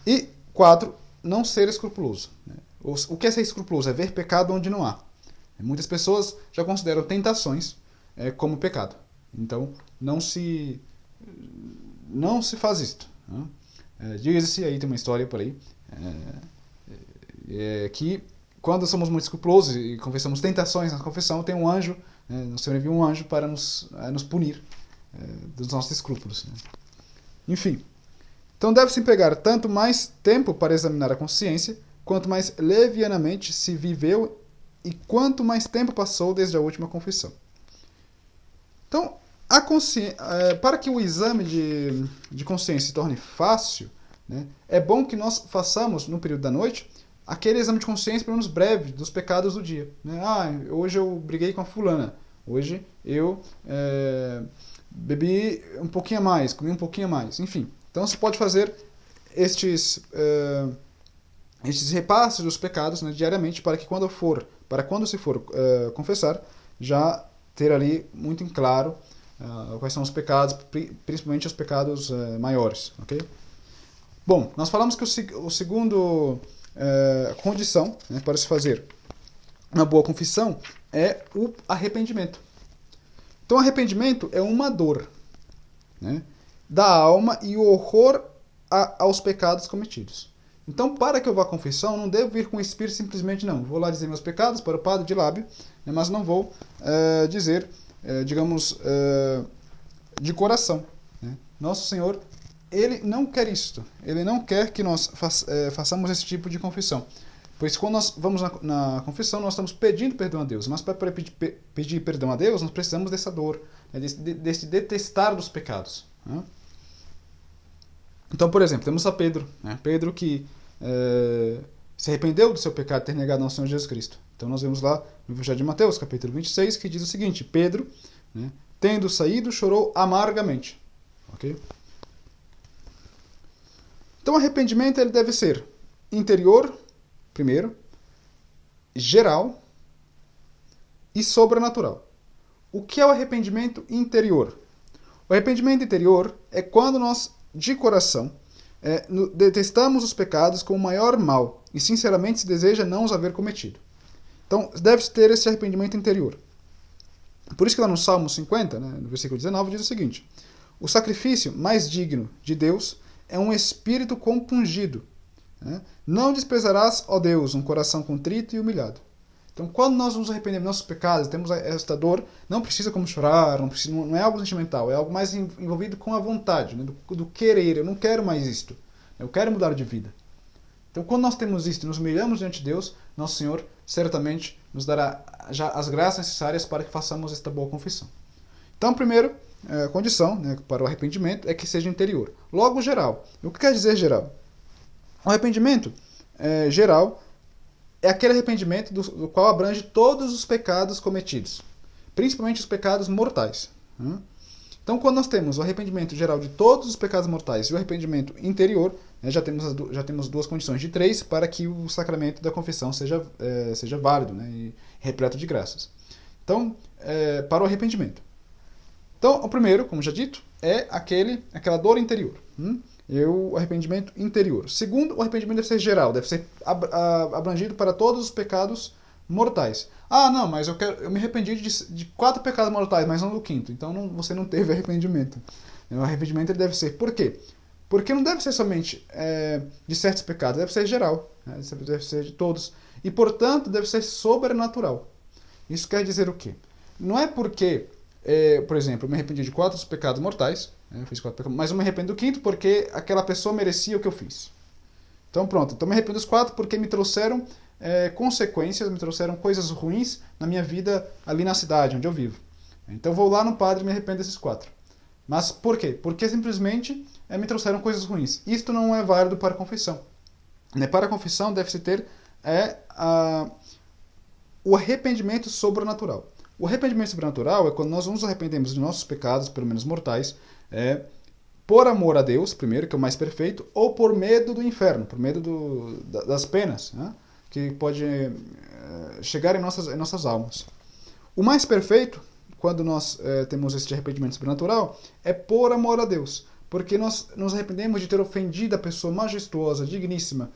E 4, não ser escrupuloso. Né. O que é ser escrupuloso? É ver pecado onde não há. Muitas pessoas já consideram tentações como pecado. Então, não se faz isto. Né? Diz-se, aí tem uma história por aí, que quando somos muito escrupulosos e confessamos tentações na confissão, tem um anjo, o Senhor envia um anjo para nos punir dos nossos escrúpulos. Né? Enfim, então deve-se empregar tanto mais tempo para examinar a consciência, quanto mais levianamente se viveu e quanto mais tempo passou desde a última confissão. Então, para que o exame de consciência se torne fácil, né, é bom que nós façamos, no período da noite, aquele exame de consciência, pelo menos breve, dos pecados do dia. Né? Hoje eu briguei com a fulana. Hoje eu bebi um pouquinho a mais, comi um pouquinho a mais. Enfim, então você pode fazer estes repasses dos pecados, né, diariamente, para quando se for confessar, já ter ali muito em claro quais são os pecados, principalmente os pecados maiores. Okay? Bom, nós falamos que o segundo condição, né, para se fazer uma boa confissão é o arrependimento. Então, arrependimento é uma dor, né, da alma e o horror aos pecados cometidos. Então, para que eu vá à confissão, não devo vir com o espírito simplesmente, não. Vou lá dizer meus pecados para o padre de lábio, né, mas não vou dizer, digamos, de coração. Né? Nosso Senhor, Ele não quer isto. Ele não quer que nós façamos esse tipo de confissão. Pois quando nós vamos na confissão, nós estamos pedindo perdão a Deus. Mas para pedir perdão a Deus, nós precisamos dessa dor, né, desse detestar dos pecados. Né? Então, por exemplo, temos a Pedro. Né? Pedro que se arrependeu do seu pecado de ter negado ao Senhor Jesus Cristo. Então nós vemos lá no Evangelho de Mateus, capítulo 26, que diz o seguinte: Pedro, né, tendo saído, chorou amargamente. Okay? Então o arrependimento ele deve ser interior, primeiro, geral e sobrenatural. O que é o arrependimento interior? O arrependimento interior é quando nós, de coração, detestamos os pecados com o maior mal e sinceramente se deseja não os haver cometido. Então, deve-se ter esse arrependimento interior. Por isso que lá no Salmo 50, né, no versículo 19, diz o seguinte: o sacrifício mais digno de Deus é um espírito compungido. Né? Não desprezarás, ó Deus, um coração contrito e humilhado. Então, quando nós nos arrependemos dos nossos pecados, temos esta dor, não precisa como chorar, não é algo sentimental, é algo mais envolvido com a vontade, né, do querer. Eu não quero mais isto. Eu quero mudar de vida. Então, quando nós temos isto e nos humilhamos diante de Deus, nosso Senhor certamente nos dará já as graças necessárias para que façamos esta boa confissão. Então, a primeira condição, né, para o arrependimento é que seja interior. Logo, geral. O que quer dizer geral? O arrependimento geral é aquele arrependimento do qual abrange todos os pecados cometidos, principalmente os pecados mortais. Então, quando nós temos o arrependimento geral de todos os pecados mortais e o arrependimento interior, né, já temos duas condições de três para que o sacramento da confissão seja válido, né, e repleto de graças. Então, para o arrependimento. Então, o primeiro, como já dito, é aquela dor interior. O arrependimento interior. Segundo, o arrependimento deve ser geral, deve ser abrangido para todos os pecados mortais. Ah, não, mas eu me arrependi de 4 pecados mortais, mas não do quinto. Então você não teve arrependimento. O arrependimento ele deve ser. Por quê? Porque não deve ser somente de certos pecados, deve ser geral, né? Deve ser de todos. E, portanto, deve ser sobrenatural. Isso quer dizer o quê? Não é porque, por exemplo, eu me arrependi de 4 pecados mortais, né? Eu fiz 4 pecados, mas eu me arrependo do quinto porque aquela pessoa merecia o que eu fiz. Então pronto, então me arrependo dos 4 porque me trouxeram consequências, me trouxeram coisas ruins na minha vida ali na cidade onde eu vivo. Então vou lá no padre e me arrependo desses 4. Mas por quê? Porque simplesmente me trouxeram coisas ruins. Isto não é válido para a confissão. Para a confissão deve-se ter o arrependimento sobrenatural. O arrependimento sobrenatural é quando nós nos arrependemos de nossos pecados, pelo menos mortais, por amor a Deus, primeiro, que é o mais perfeito, ou por medo do inferno, por medo das penas, né, que pode chegar em nossas almas. O mais perfeito, quando nós temos este arrependimento sobrenatural, é por amor a Deus, porque nós nos arrependemos de ter ofendido a pessoa majestuosa, digníssima,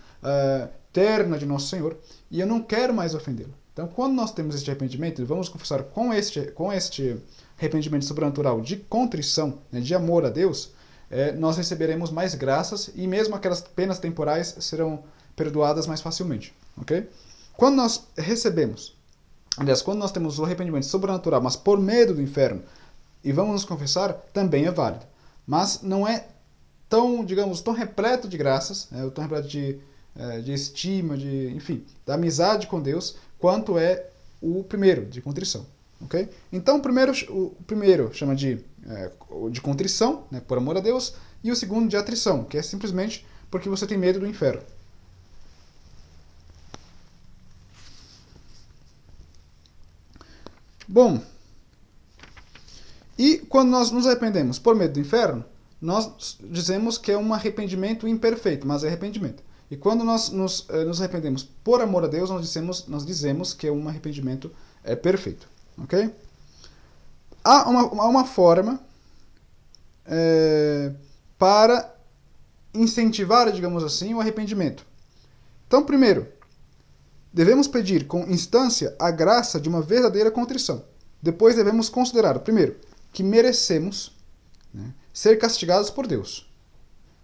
eterna de nosso Senhor, e eu não quero mais ofendê-lo. Então, quando nós temos este arrependimento, e vamos confessar com este arrependimento sobrenatural de contrição, né, de amor a Deus, nós receberemos mais graças e mesmo aquelas penas temporais serão perdoadas mais facilmente. Okay? Quando nós recebemos, aliás, quando nós temos o arrependimento sobrenatural, mas por medo do inferno, e vamos nos confessar, também é válido. Mas não é tão, digamos, tão repleto de graças, tão repleto de estima, enfim, da amizade com Deus, quanto é o primeiro, de contrição. Okay? Então, o primeiro chama de contrição, né, por amor a Deus, e o segundo de atrição, que é simplesmente porque você tem medo do inferno. Bom, e quando nós nos arrependemos por medo do inferno, nós dizemos que é um arrependimento imperfeito, mas é arrependimento. E quando nós nos arrependemos por amor a Deus, nós dizemos que é um arrependimento perfeito. Okay? Há uma forma para incentivar, digamos assim, o arrependimento. Então, primeiro, devemos pedir com instância a graça de uma verdadeira contrição. Depois devemos considerar, primeiro, que merecemos, né, ser castigados por Deus.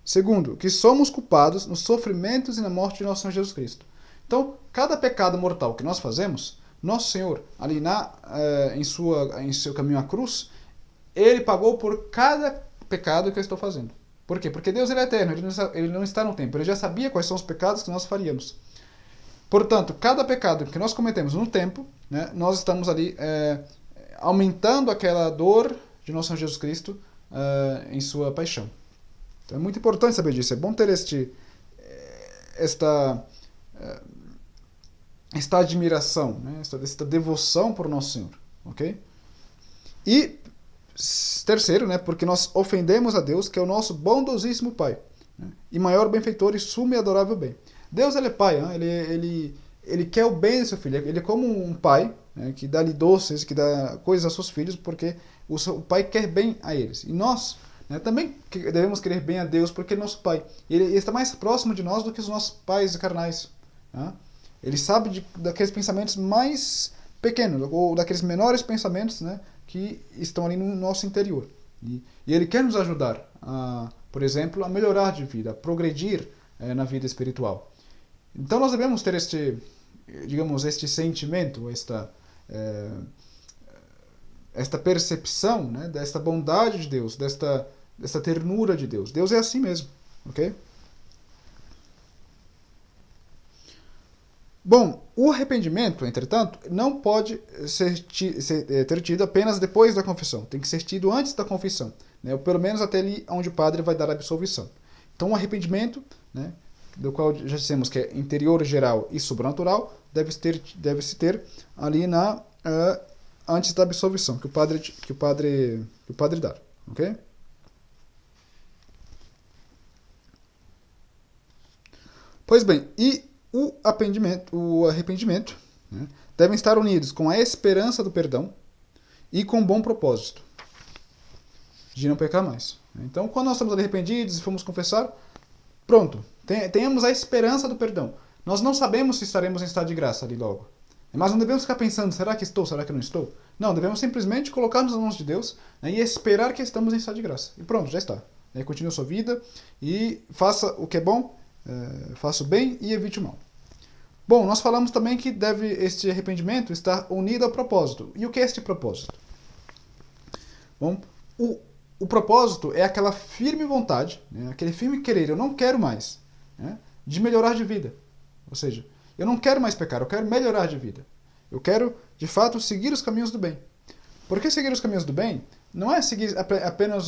Segundo, que somos culpados nos sofrimentos e na morte de nosso Senhor Jesus Cristo. Então, cada pecado mortal que nós fazemos, nosso Senhor, ali em seu caminho à cruz, Ele pagou por cada pecado que eu estou fazendo. Por quê? Porque Deus ele é eterno, Ele não está no tempo. Ele já sabia quais são os pecados que nós faríamos. Portanto, cada pecado que nós cometemos no tempo, né, nós estamos ali aumentando aquela dor de nosso Senhor Jesus Cristo em sua paixão. Então é muito importante saber disso. É bom ter esta admiração, né, esta devoção por nosso Senhor. Okay? E terceiro, né, porque nós ofendemos a Deus, que é o nosso bondosíssimo Pai, né, e maior benfeitor e sumo e adorável bem. Deus ele é Pai, né? Ele quer o bem do seu filho. Ele é como um pai, né, que dá-lhe doces, que dá coisas aos seus filhos, porque o pai quer bem a eles. E nós, né, também devemos querer bem a Deus, porque ele é nosso Pai. Ele está mais próximo de nós do que os nossos pais carnais. Né? Ele sabe daqueles pensamentos mais pequenos, ou daqueles menores pensamentos, né, que estão ali no nosso interior. E Ele quer nos ajudar, por exemplo, a melhorar de vida, a progredir na vida espiritual. Então nós devemos ter este sentimento, esta percepção, né, desta bondade de Deus, desta ternura de Deus. Deus é assim mesmo, ok? Bom, o arrependimento, entretanto, não pode ter tido apenas depois da confissão. Tem que ser tido antes da confissão, né, ou pelo menos até ali onde o padre vai dar a absolvição. Então o arrependimento, né, do qual já dissemos que é interior, geral e sobrenatural, deve-se ter ali antes da absolvição que o padre dá, ok? Pois bem, e o arrependimento, né, devem estar unidos com a esperança do perdão e com bom propósito de não pecar mais. Então, quando nós estamos arrependidos e fomos confessar, pronto, tenhamos a esperança do perdão. Nós não sabemos se estaremos em estado de graça ali logo. Mas não devemos ficar pensando, será que estou, será que não estou? Não, devemos simplesmente colocar-nos nas mãos de Deus, né, e esperar que estamos em estado de graça. E pronto, já está. Aí continue a sua vida e faça o que é bom, faça o bem e evite o mal. Bom, nós falamos também que deve este arrependimento estar unido ao propósito. E o que é este propósito? Bom, o propósito é aquela firme vontade, né, aquele firme querer, eu não quero mais, né, de melhorar de vida. Ou seja, eu não quero mais pecar, eu quero melhorar de vida. Eu quero, de fato, seguir os caminhos do bem. Por que seguir os caminhos do bem? Não é seguir apenas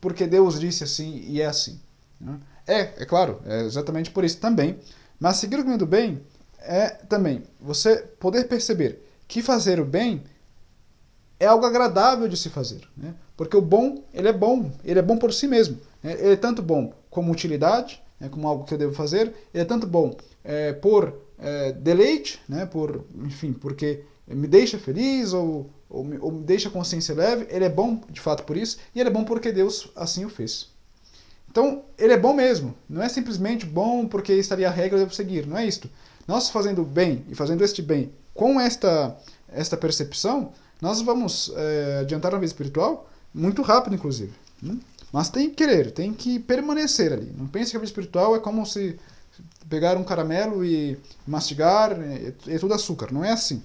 porque Deus disse assim e é assim. Né? É claro, é exatamente por isso também. Mas seguir o caminho do bem é também você poder perceber que fazer o bem é algo agradável de se fazer. Né? Porque o bom, ele é bom por si mesmo. Né? Ele é tanto bom como utilidade, né, como algo que eu devo fazer, ele é tanto bom por deleite, né, enfim, porque me deixa feliz ou me deixa a consciência leve, ele é bom de fato por isso, e ele é bom porque Deus assim o fez. Então, ele é bom mesmo, não é simplesmente bom porque estaria a regra eu devo seguir, não é isto. Nós fazendo bem e fazendo este bem com esta percepção, nós vamos adiantar na vida espiritual muito rápido, inclusive. Mas tem que querer, tem que permanecer ali. Não pense que a vida espiritual é como se pegar um caramelo e mastigar, é tudo açúcar. Não é assim.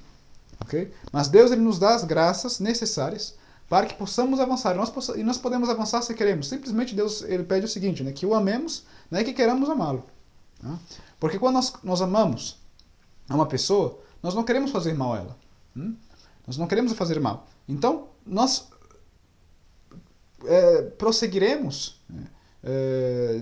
Okay? Mas Deus ele nos dá as graças necessárias para que possamos avançar. E nós podemos avançar se queremos. Simplesmente Deus ele pede o seguinte, né, que o amemos, né, que queramos amá-lo. Né? Porque quando nós amamos a uma pessoa, nós não queremos fazer mal a ela. Nós não queremos fazer mal. Então, nós prosseguiremos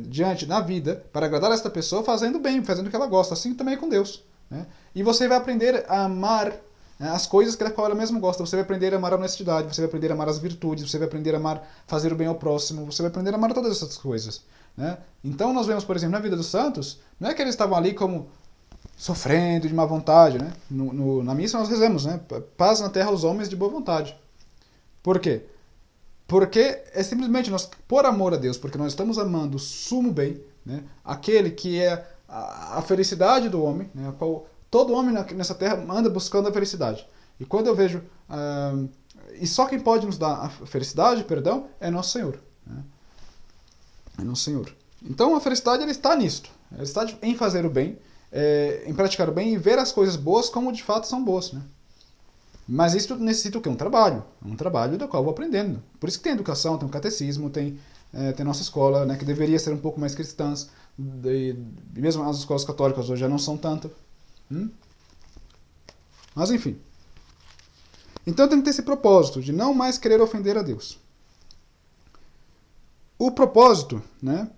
diante na vida para agradar esta pessoa fazendo bem, fazendo o que ela gosta, assim também é com Deus. Né? E você vai aprender a amar as coisas da qual ela mesmo gosta. Você vai aprender a amar a honestidade, você vai aprender a amar as virtudes, você vai aprender a amar fazer o bem ao próximo, você vai aprender a amar todas essas coisas. Né? Então nós vemos, por exemplo, na vida dos santos, não é que eles estavam ali como sofrendo de má vontade. Né? Na missa nós rezamos, né? Paz na terra aos homens de boa vontade. Por quê? Porque é simplesmente nós, por amor a Deus, porque nós estamos amando o sumo bem, né? Aquele que é a felicidade do homem, né? A qual todo homem nessa terra anda buscando a felicidade. E quando eu vejo... e só quem pode nos dar a felicidade, perdão, é nosso Senhor. Né? É nosso Senhor. Então a felicidade ela está nisto. Ela está em fazer o bem, em praticar o bem e ver as coisas boas como de fato são boas. Né? Mas isso necessita o quê? Um trabalho do qual eu vou aprendendo. Por isso que tem educação, tem o catecismo, tem nossa escola, né, que deveria ser um pouco mais cristãs. E mesmo as escolas católicas hoje já não são tanto. Mas enfim. Então tem que ter esse propósito de não mais querer ofender a Deus. O propósito, né,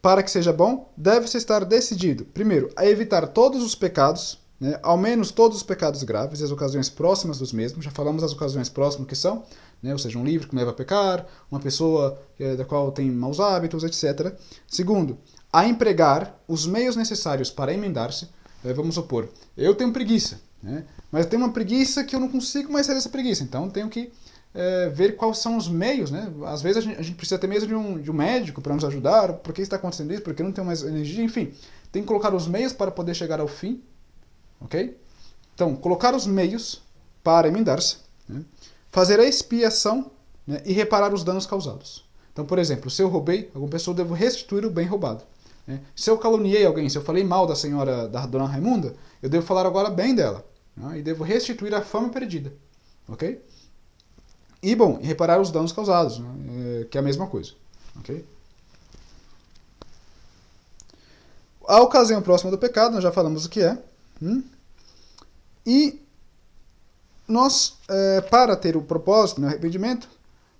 para que seja bom, deve-se estar decidido, primeiro, a evitar todos os pecados, né, ao menos todos os pecados graves e as ocasiões próximas dos mesmos. Já falamos das ocasiões próximas que são, né, ou seja, um livro que me leva a pecar, uma pessoa da qual tem maus hábitos, etc. Segundo, a empregar os meios necessários para emendar-se. Vamos supor, eu tenho preguiça, né, mas eu tenho uma preguiça que eu não consigo mais sair dessa preguiça, então eu tenho que ver quais são os meios. Né? Às vezes a gente precisa ter mesmo de um médico para nos ajudar, por que está acontecendo isso, porque eu não tenho mais energia, enfim. Tem que colocar os meios para poder chegar ao fim. Ok? Então, colocar os meios para emendar-se, né? Fazer a expiação, né? E reparar os danos causados. Então, por exemplo, se eu roubei alguma pessoa, eu devo restituir o bem roubado. Né? Se eu caluniei alguém, se eu falei mal da senhora, da dona Raimunda, eu devo falar agora bem dela. Né? E devo restituir a fama perdida. Ok? E, bom, reparar os danos causados, né? Que é a mesma coisa. Ok? A ocasião próxima do pecado, nós já falamos o que é. E nós, para ter o propósito, né, arrependimento,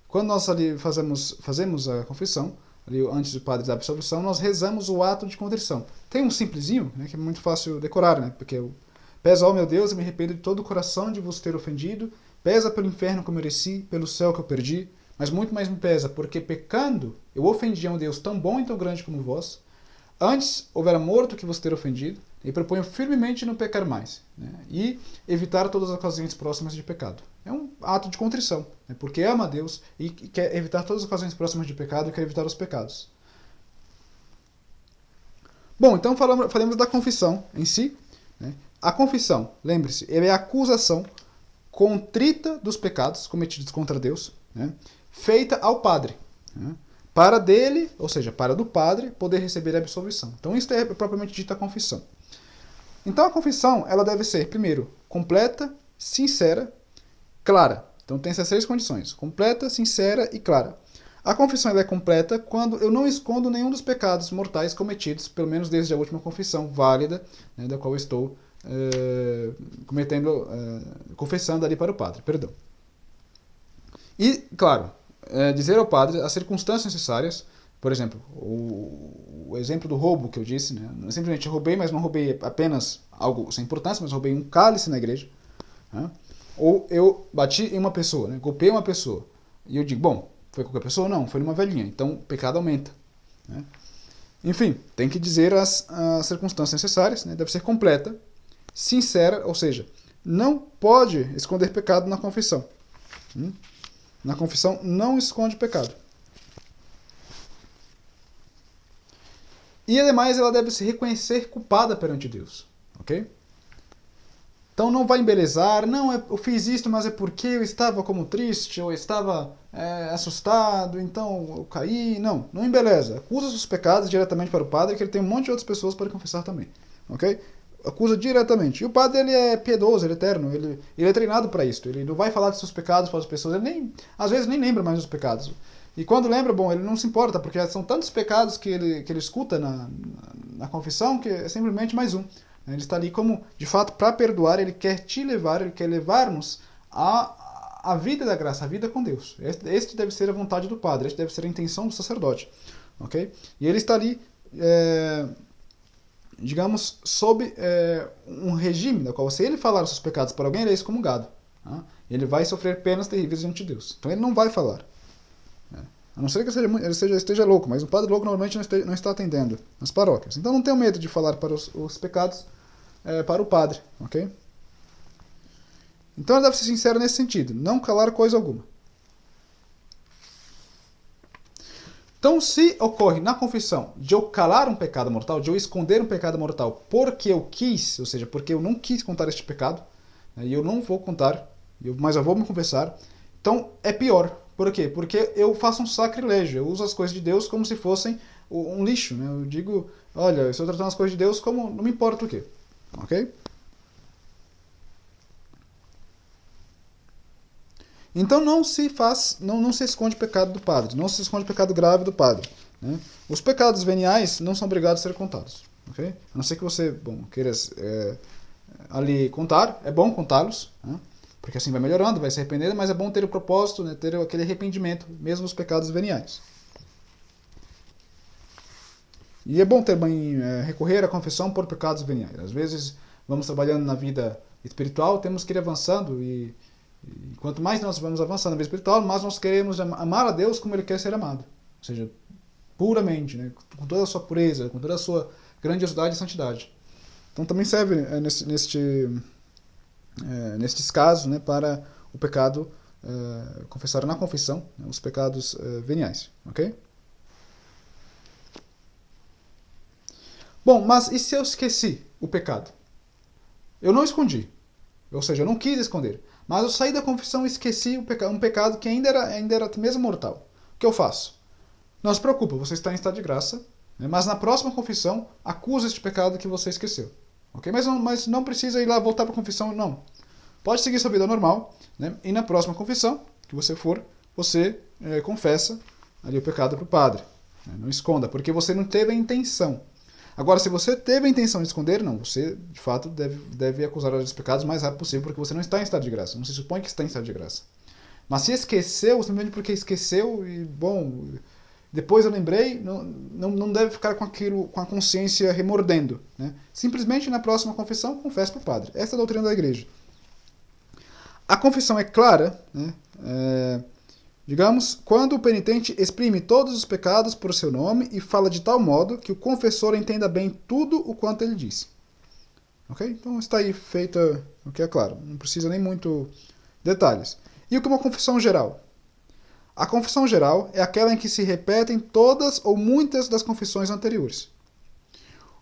quando nós ali fazemos a confissão, ali antes do padre dar a absolvição, nós rezamos o ato de contrição. Tem um simplesinho, né, que é muito fácil decorar, né, porque eu peço, ó meu Deus, eu me arrependo de todo o coração de vos ter ofendido, pesa pelo inferno que eu mereci, pelo céu que eu perdi, mas muito mais me pesa, porque pecando eu ofendi a um Deus tão bom e tão grande como vós, antes houvera morto que vos ter ofendido, e proponho firmemente não pecar mais, né, e evitar todas as ocasiões próximas de pecado. É um ato de contrição, né, porque ama a Deus e quer evitar todas as ocasiões próximas de pecado e quer evitar os pecados. Bom, então falamos da confissão em si, né. A confissão, lembre-se, é a acusação contrita dos pecados cometidos contra Deus, né, feita ao padre, né, para dele, ou seja, para do padre, poder receber a absolvição. Então isso é propriamente dita a confissão. Então a confissão ela deve ser, primeiro, completa, sincera, clara. Então tem essas 3 condições, completa, sincera e clara. A confissão ela é completa quando eu não escondo nenhum dos pecados mortais cometidos, pelo menos desde a última confissão válida, né, da qual eu estou confessando ali para o padre, perdão. E, claro, dizer ao padre as circunstâncias necessárias, por exemplo, o exemplo do roubo que eu disse, né? Não simplesmente roubei, mas não roubei apenas algo sem importância, mas roubei um cálice na igreja, né? Ou eu bati em uma pessoa, né? Golpeei uma pessoa, e eu digo, bom, foi qualquer pessoa? Não, foi numa velhinha, então o pecado aumenta, né? Enfim, tem que dizer as circunstâncias necessárias, né? Deve ser completa, sincera, ou seja, não pode esconder pecado na confissão. Na confissão não esconde pecado. E ademais ela deve se reconhecer culpada perante Deus, ok? Então não vai embelezar, não, eu fiz isto, mas é porque eu estava como triste, ou estava assustado, então eu caí. Não embeleza. Acusa seus pecados diretamente para o padre, que ele tem um monte de outras pessoas para confessar também, ok? Acusa diretamente. E o padre ele é piedoso, ele é eterno, ele é treinado para isso. Ele não vai falar de seus pecados para as pessoas, ele às vezes nem lembra mais dos pecados. E quando lembra, bom, ele não se importa, porque são tantos pecados que ele escuta na confissão que é simplesmente mais um. Ele está ali como, de fato, para perdoar, ele quer te levar, ele quer levar-nos à vida da graça, à vida com Deus. Este deve ser a vontade do padre, este deve ser a intenção do sacerdote. Okay? E ele está ali, digamos, sob um regime no qual, se ele falar os seus pecados para alguém, ele é excomungado. Tá? Ele vai sofrer penas terríveis diante de Deus. Então ele não vai falar. A não ser que ele esteja louco, mas o padre louco normalmente não está atendendo nas paróquias. Então não tenha medo de falar para os pecados para o padre, ok? Então ele deve ser sincero nesse sentido, não calar coisa alguma. Então se ocorre na confissão de eu calar um pecado mortal, de eu esconder um pecado mortal porque eu quis, ou seja, porque eu não quis contar este pecado, e eu não vou contar, mas eu vou me confessar, então é pior. Por quê? Porque eu faço um sacrilégio, eu uso as coisas de Deus como se fossem um lixo, né? Eu digo, olha, eu estou tratando as coisas de Deus como não me importa o quê, ok? Então não se esconde pecado do padre, não se esconde pecado grave do padre, né? Os pecados veniais não são obrigados a ser contados, ok? A não ser que você, queira ali contar, é bom contá-los, né? Porque assim vai melhorando, vai se arrependendo, mas é bom ter o propósito, né, ter aquele arrependimento, mesmo os pecados veniais. E é bom também recorrer à confissão por pecados veniais. Às vezes vamos trabalhando na vida espiritual, temos que ir avançando e quanto mais nós vamos avançando na vida espiritual, mais nós queremos amar a Deus como Ele quer ser amado. Ou seja, puramente, né, com toda a sua pureza, com toda a sua grandiosidade e santidade. Então também serve nestes casos, né, para o pecado confessar na confissão, né, os pecados veniais, ok? Bom, mas e se eu esqueci o pecado? Eu não escondi, ou seja, eu não quis esconder, mas eu saí da confissão e esqueci um pecado que ainda era mesmo mortal. O que eu faço? Não se preocupe, você está em estado de graça, né, mas na próxima confissão acusa este pecado que você esqueceu. Okay? Mas não precisa ir lá voltar para a confissão, não. Pode seguir sua vida normal, né? E na próxima confissão que você for, você confessa ali o pecado para o padre. Né? Não esconda, porque você não teve a intenção. Agora, se você teve a intenção de esconder, não. Você, de fato, deve acusar os pecados o mais rápido possível, porque você não está em estado de graça. Não se supõe que está em estado de graça. Mas se esqueceu, simplesmente porque esqueceu, e bom, depois eu lembrei, não deve ficar com aquilo, com a consciência remordendo, né? Simplesmente na próxima confissão, confesse para o padre. Essa é a doutrina da igreja. A confissão é clara, né? Digamos, quando o penitente exprime todos os pecados por seu nome e fala de tal modo que o confessor entenda bem tudo o quanto ele disse. Ok? Então está aí feita o que é claro. Não precisa nem muito detalhes. E o que é uma confissão geral? A confissão geral é aquela em que se repetem todas ou muitas das confissões anteriores.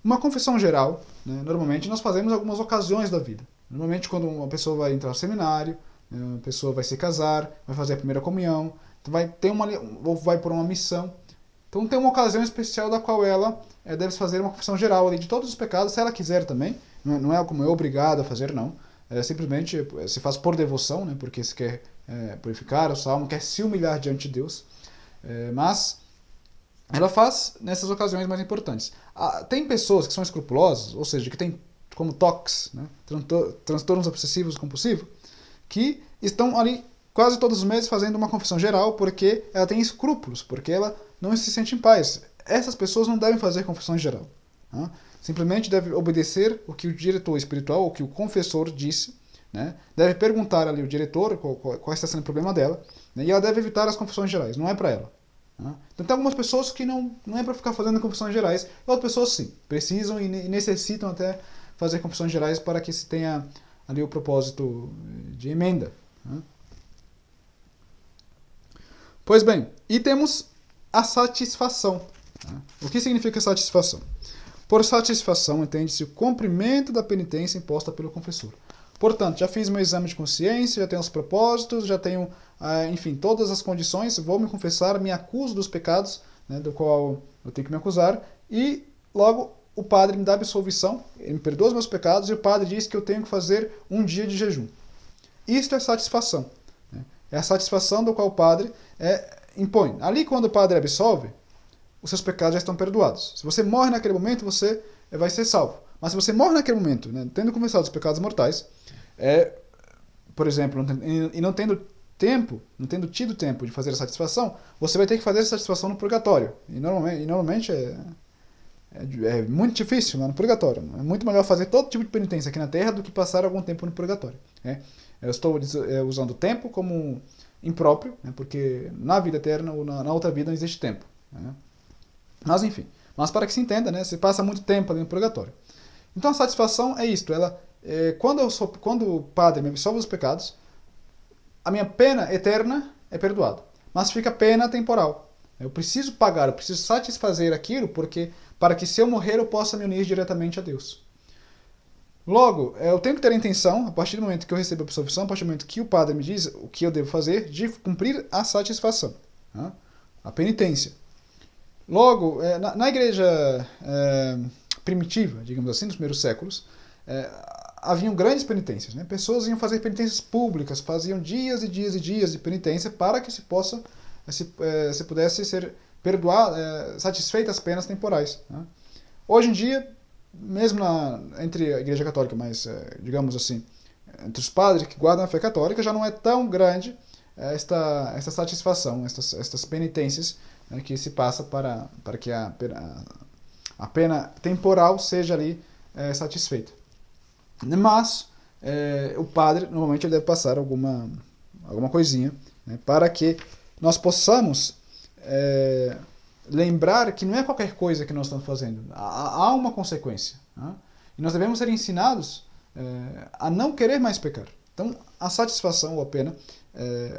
Uma confissão geral, né, normalmente nós fazemos em algumas ocasiões da vida. Normalmente quando uma pessoa vai entrar no seminário, uma pessoa vai se casar, vai fazer a primeira comunhão, ou vai por uma missão. Então tem uma ocasião especial da qual ela deve fazer uma confissão geral ali, de todos os pecados, se ela quiser também. Não é como é obrigado a fazer, não. Simplesmente se faz por devoção, né, porque se quer purificar o salmo, quer se humilhar diante de Deus. Mas ela faz nessas ocasiões mais importantes. Tem pessoas que são escrupulosas, ou seja, que têm como TOCs, né, transtornos obsessivos compulsivos, que estão ali quase todos os meses fazendo uma confissão geral porque ela tem escrúpulos, porque ela não se sente em paz. Essas pessoas não devem fazer confissão geral. Né? Simplesmente deve obedecer o que o diretor espiritual, ou que o confessor disse, né? Deve perguntar ali ao diretor qual está sendo o problema dela, né? E ela deve evitar as confissões gerais, não é para ela. Né? Então tem algumas pessoas que não é para ficar fazendo confissões gerais, e outras pessoas sim, precisam e necessitam até fazer confissões gerais para que se tenha ali o propósito de emenda. Né? Pois bem, e temos a satisfação. Né? O que significa satisfação? Por satisfação, entende-se o cumprimento da penitência imposta pelo confessor. Portanto, já fiz meu exame de consciência, já tenho os propósitos, já tenho, enfim, todas as condições, vou me confessar, me acuso dos pecados, né, do qual eu tenho que me acusar, e logo o padre me dá absolvição, ele me perdoa os meus pecados, e o padre diz que eu tenho que fazer um dia de jejum. Isto é satisfação. Né? É a satisfação do qual o padre impõe. Ali, quando o padre absolve, os seus pecados já estão perdoados. Se você morre naquele momento, você vai ser salvo. Mas se você morre naquele momento, né, tendo confessado os pecados mortais, por exemplo, não tendo tido tempo de fazer a satisfação, você vai ter que fazer a satisfação no purgatório. E normalmente é muito difícil lá no purgatório. É muito melhor fazer todo tipo de penitência aqui na Terra do que passar algum tempo no purgatório. Né? Eu estou usando o tempo como impróprio, né, porque na vida eterna ou na outra vida não existe tempo. Né? Mas enfim, para que se entenda, né, você passa muito tempo ali no purgatório. Então a satisfação é isto, quando o padre me absolve os pecados, a minha pena eterna é perdoada, mas fica pena temporal. Eu preciso pagar, eu preciso satisfazer aquilo, para que se eu morrer eu possa me unir diretamente a Deus. Logo, eu tenho que ter a intenção, a partir do momento que eu recebo a absolvição, a partir do momento que o padre me diz o que eu devo fazer, de cumprir a satisfação, né? A penitência. Logo, na igreja primitiva, digamos assim, nos primeiros séculos, haviam grandes penitências. Né? Pessoas iam fazer penitências públicas, faziam dias e dias e dias de penitência para que se pudesse ser satisfeitas as penas temporais. Né? Hoje em dia, mesmo entre a igreja católica, mas, digamos assim, entre os padres que guardam a fé católica, já não é tão grande esta satisfação, estas penitências, né, que se passa para que a pena temporal seja ali satisfeita. Mas o padre, normalmente, ele deve passar alguma coisinha, né, para que nós possamos lembrar que não é qualquer coisa que nós estamos fazendo. Há uma consequência. Né? E nós devemos ser ensinados a não querer mais pecar. Então, a satisfação ou a pena,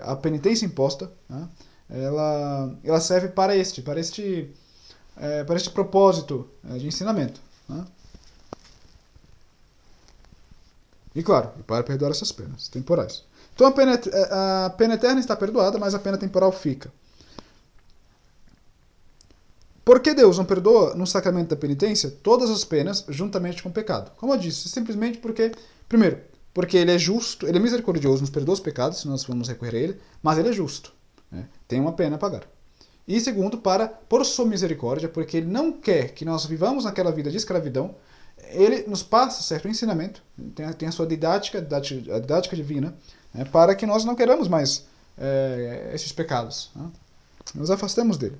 a penitência imposta, né, ela serve para este propósito de ensinamento. Né? E claro, para perdoar essas penas temporais. Então a pena eterna está perdoada, mas a pena temporal fica. Por que Deus não perdoa no sacramento da penitência todas as penas juntamente com o pecado? Como eu disse, simplesmente porque, primeiro, porque ele é justo, ele é misericordioso, nos perdoa os pecados, se nós formos recorrer a ele, mas ele é justo. Né? Tem uma pena a pagar. E segundo, por sua misericórdia, porque ele não quer que nós vivamos naquela vida de escravidão, ele nos passa certo ensinamento, tem a sua didática, a didática divina, né, para que nós não queiramos mais esses pecados. Né? Nos afastemos dele.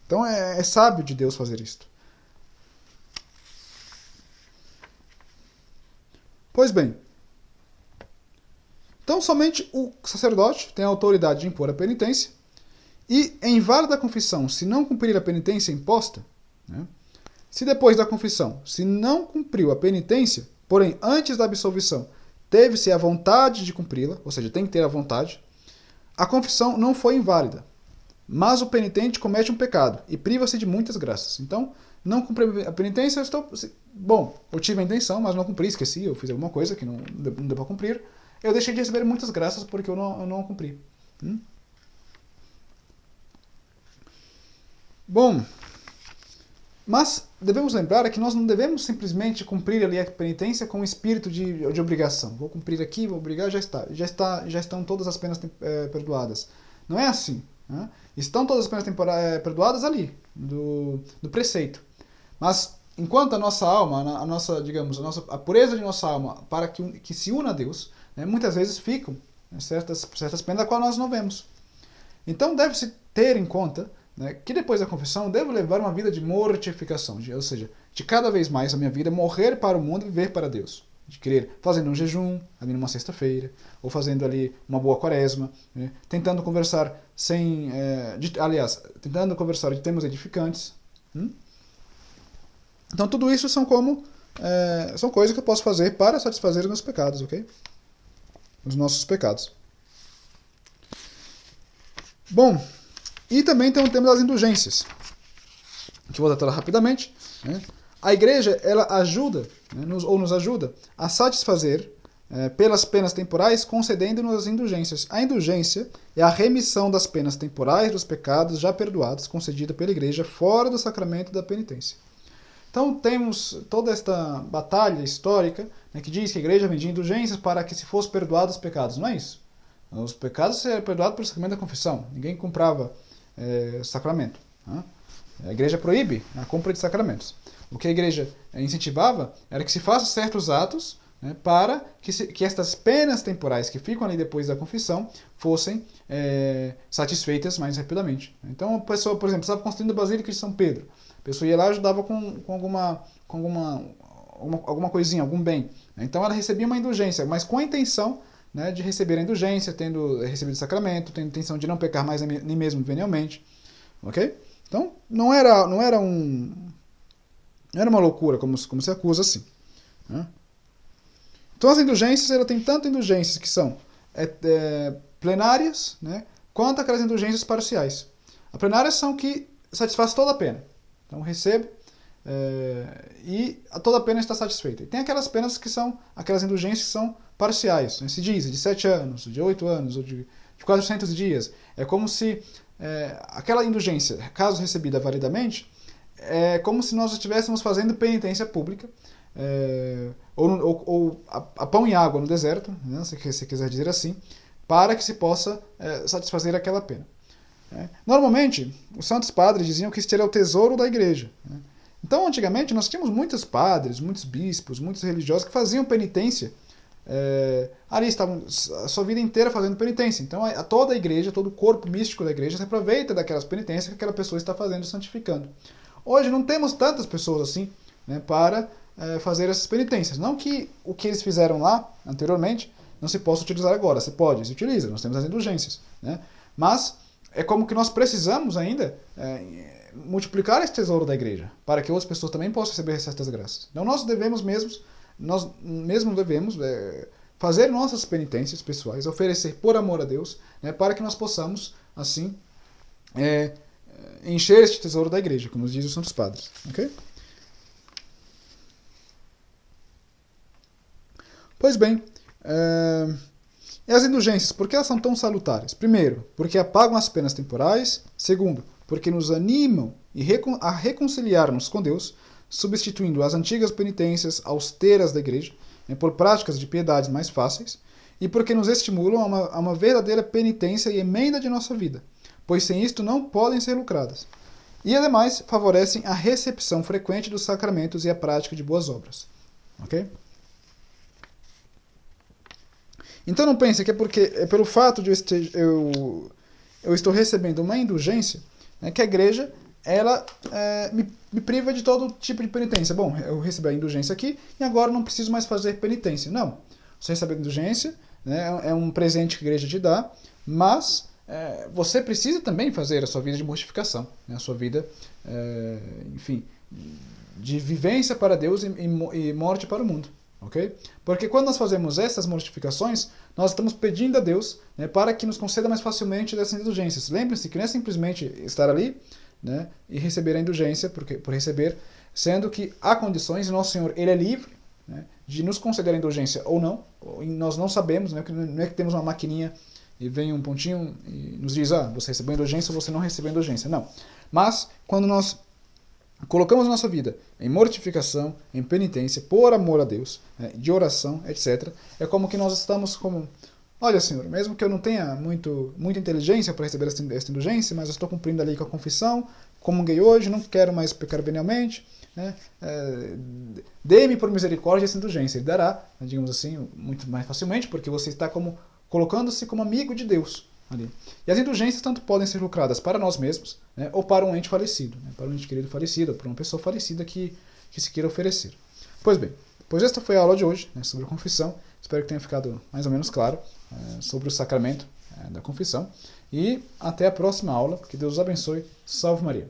Então é sábio de Deus fazer isto. Pois bem, então somente o sacerdote tem a autoridade de impor a penitência, e em vara da confissão, se não cumprir a penitência imposta, né, se depois da confissão, se não cumpriu a penitência, porém antes da absolvição, teve-se a vontade de cumpri-la, ou seja, tem que ter a vontade, a confissão não foi inválida, mas o penitente comete um pecado e priva-se de muitas graças. Então, não cumpri a penitência, eu tive a intenção, mas não cumpri, esqueci, eu fiz alguma coisa que não deu para cumprir, eu deixei de receber muitas graças porque eu não cumpri. Bom, mas devemos lembrar que nós não devemos simplesmente cumprir ali a penitência com o espírito de obrigação. Vou cumprir aqui, vou obrigar, já estão todas as penas perdoadas. Não é assim. Né? Estão todas as penas perdoadas ali, do preceito. Mas enquanto a nossa alma, a pureza de nossa alma, para que se una a Deus, né, muitas vezes ficam, né, certas penas a qual nós não vemos. Então deve-se ter em conta, né, que depois da confissão devo levar uma vida de mortificação, ou seja, de cada vez mais a minha vida morrer para o mundo e viver para Deus. De querer, fazendo um jejum, ali numa sexta-feira, ou fazendo ali uma boa quaresma, né, tentando conversar tentando conversar de temas edificantes. Então tudo isso são coisas que eu posso fazer para satisfazer os meus pecados, ok? Os nossos pecados. Bom, e também tem o tema das indulgências, que vou tratar rapidamente. Né? A igreja ela ajuda, né, nos ajuda a satisfazer pelas penas temporais, concedendo-nos as indulgências. A indulgência é a remissão das penas temporais dos pecados já perdoados, concedida pela igreja fora do sacramento da penitência. Então temos toda esta batalha histórica, né, que diz que a igreja vendia indulgências para que se fossem perdoados os pecados. Não é isso. Os pecados seriam perdoados pelo sacramento da confissão. Ninguém comprava sacramento. Né? A igreja proíbe a compra de sacramentos. O que a igreja incentivava era que se façam certos atos, né, para que estas penas temporais que ficam ali depois da confissão fossem satisfeitas mais rapidamente. Então a pessoa, por exemplo, estava construindo a Basílica de São Pedro. A pessoa ia lá e ajudava com alguma coisinha, algum bem. Então ela recebia uma indulgência, mas com a intenção, né, de receber a indulgência, tendo recebido o sacramento, tendo a intenção de não pecar mais nem mesmo venialmente. Ok? Então não era uma loucura como se acusa assim. Né? Então as indulgências, ela tem tanto indulgências que são plenárias, né, quanto aquelas indulgências parciais. As plenárias são que satisfaz toda a pena. Então recebo e toda a pena está satisfeita. E tem aquelas penas que são, aquelas indulgências que são parciais. Né, se diz de 7 anos, de 8 anos, ou de 400 dias. É como se aquela indulgência, caso recebida validamente, é como se nós estivéssemos fazendo penitência pública, ou a pão e água no deserto, né, se quiser dizer assim, para que se possa satisfazer aquela pena. Normalmente, os santos padres diziam que este era o tesouro da igreja. Né? Então, antigamente, nós tínhamos muitos padres, muitos bispos, muitos religiosos que faziam penitência. Ali estavam a sua vida inteira fazendo penitência. Então, toda a igreja, todo o corpo místico da igreja se aproveita daquelas penitências que aquela pessoa está fazendo, santificando. Hoje não temos tantas pessoas assim, né, para fazer essas penitências. Não que o que eles fizeram lá, anteriormente, não se possa utilizar agora. Se pode, se utiliza. Nós temos as indulgências. Né? Mas é como que nós precisamos ainda multiplicar esse tesouro da igreja, para que outras pessoas também possam receber certas graças. Então nós mesmo devemos fazer nossas penitências pessoais, oferecer por amor a Deus, né, para que nós possamos, assim, encher este tesouro da igreja, como diz os santos padres. Ok? Pois bem, e as indulgências, por que elas são tão salutares? Primeiro, porque apagam as penas temporais. Segundo, porque nos animam a reconciliar-nos com Deus, substituindo as antigas penitências austeras da igreja, né, por práticas de piedades mais fáceis. E porque nos estimulam a uma verdadeira penitência e emenda de nossa vida, pois sem isto não podem ser lucradas. E, ademais, favorecem a recepção frequente dos sacramentos e a prática de boas obras. Ok? Então não pense que é pelo fato de eu estou recebendo uma indulgência, né, que a igreja ela me priva de todo tipo de penitência. Bom, eu recebi a indulgência aqui e agora não preciso mais fazer penitência. Não. Você recebe a indulgência, né, é um presente que a igreja te dá, mas você precisa também fazer a sua vida de mortificação, né, a sua vida, enfim, de vivência para Deus e morte para o mundo. Okay? Porque quando nós fazemos essas mortificações, nós estamos pedindo a Deus, né, para que nos conceda mais facilmente dessas indulgências. Lembre-se que não é simplesmente estar ali, né, e receber a indulgência por receber, sendo que há condições, e nosso Senhor ele é livre, né, de nos conceder a indulgência ou não, e nós não sabemos, né, não é que temos uma maquininha e vem um pontinho e nos diz, você recebeu a indulgência ou você não recebeu a indulgência. Não. Mas, quando nós colocamos a nossa vida em mortificação, em penitência, por amor a Deus, né, de oração, etc., é como que nós estamos como... Olha, Senhor, mesmo que eu não tenha muita inteligência para receber esta indulgência, mas eu estou cumprindo ali com a confissão, comunguei hoje, não quero mais pecar venialmente, né, dê-me por misericórdia essa indulgência. Ele dará, digamos assim, muito mais facilmente, porque você está colocando-se como amigo de Deus ali. E as indulgências tanto podem ser lucradas para nós mesmos, né, ou para um ente falecido, né, para um ente querido falecido, ou para uma pessoa falecida que se queira oferecer. Pois bem, esta foi a aula de hoje, né, sobre a confissão. Espero que tenha ficado mais ou menos claro sobre o sacramento da confissão. E até a próxima aula. Que Deus os abençoe. Salve Maria.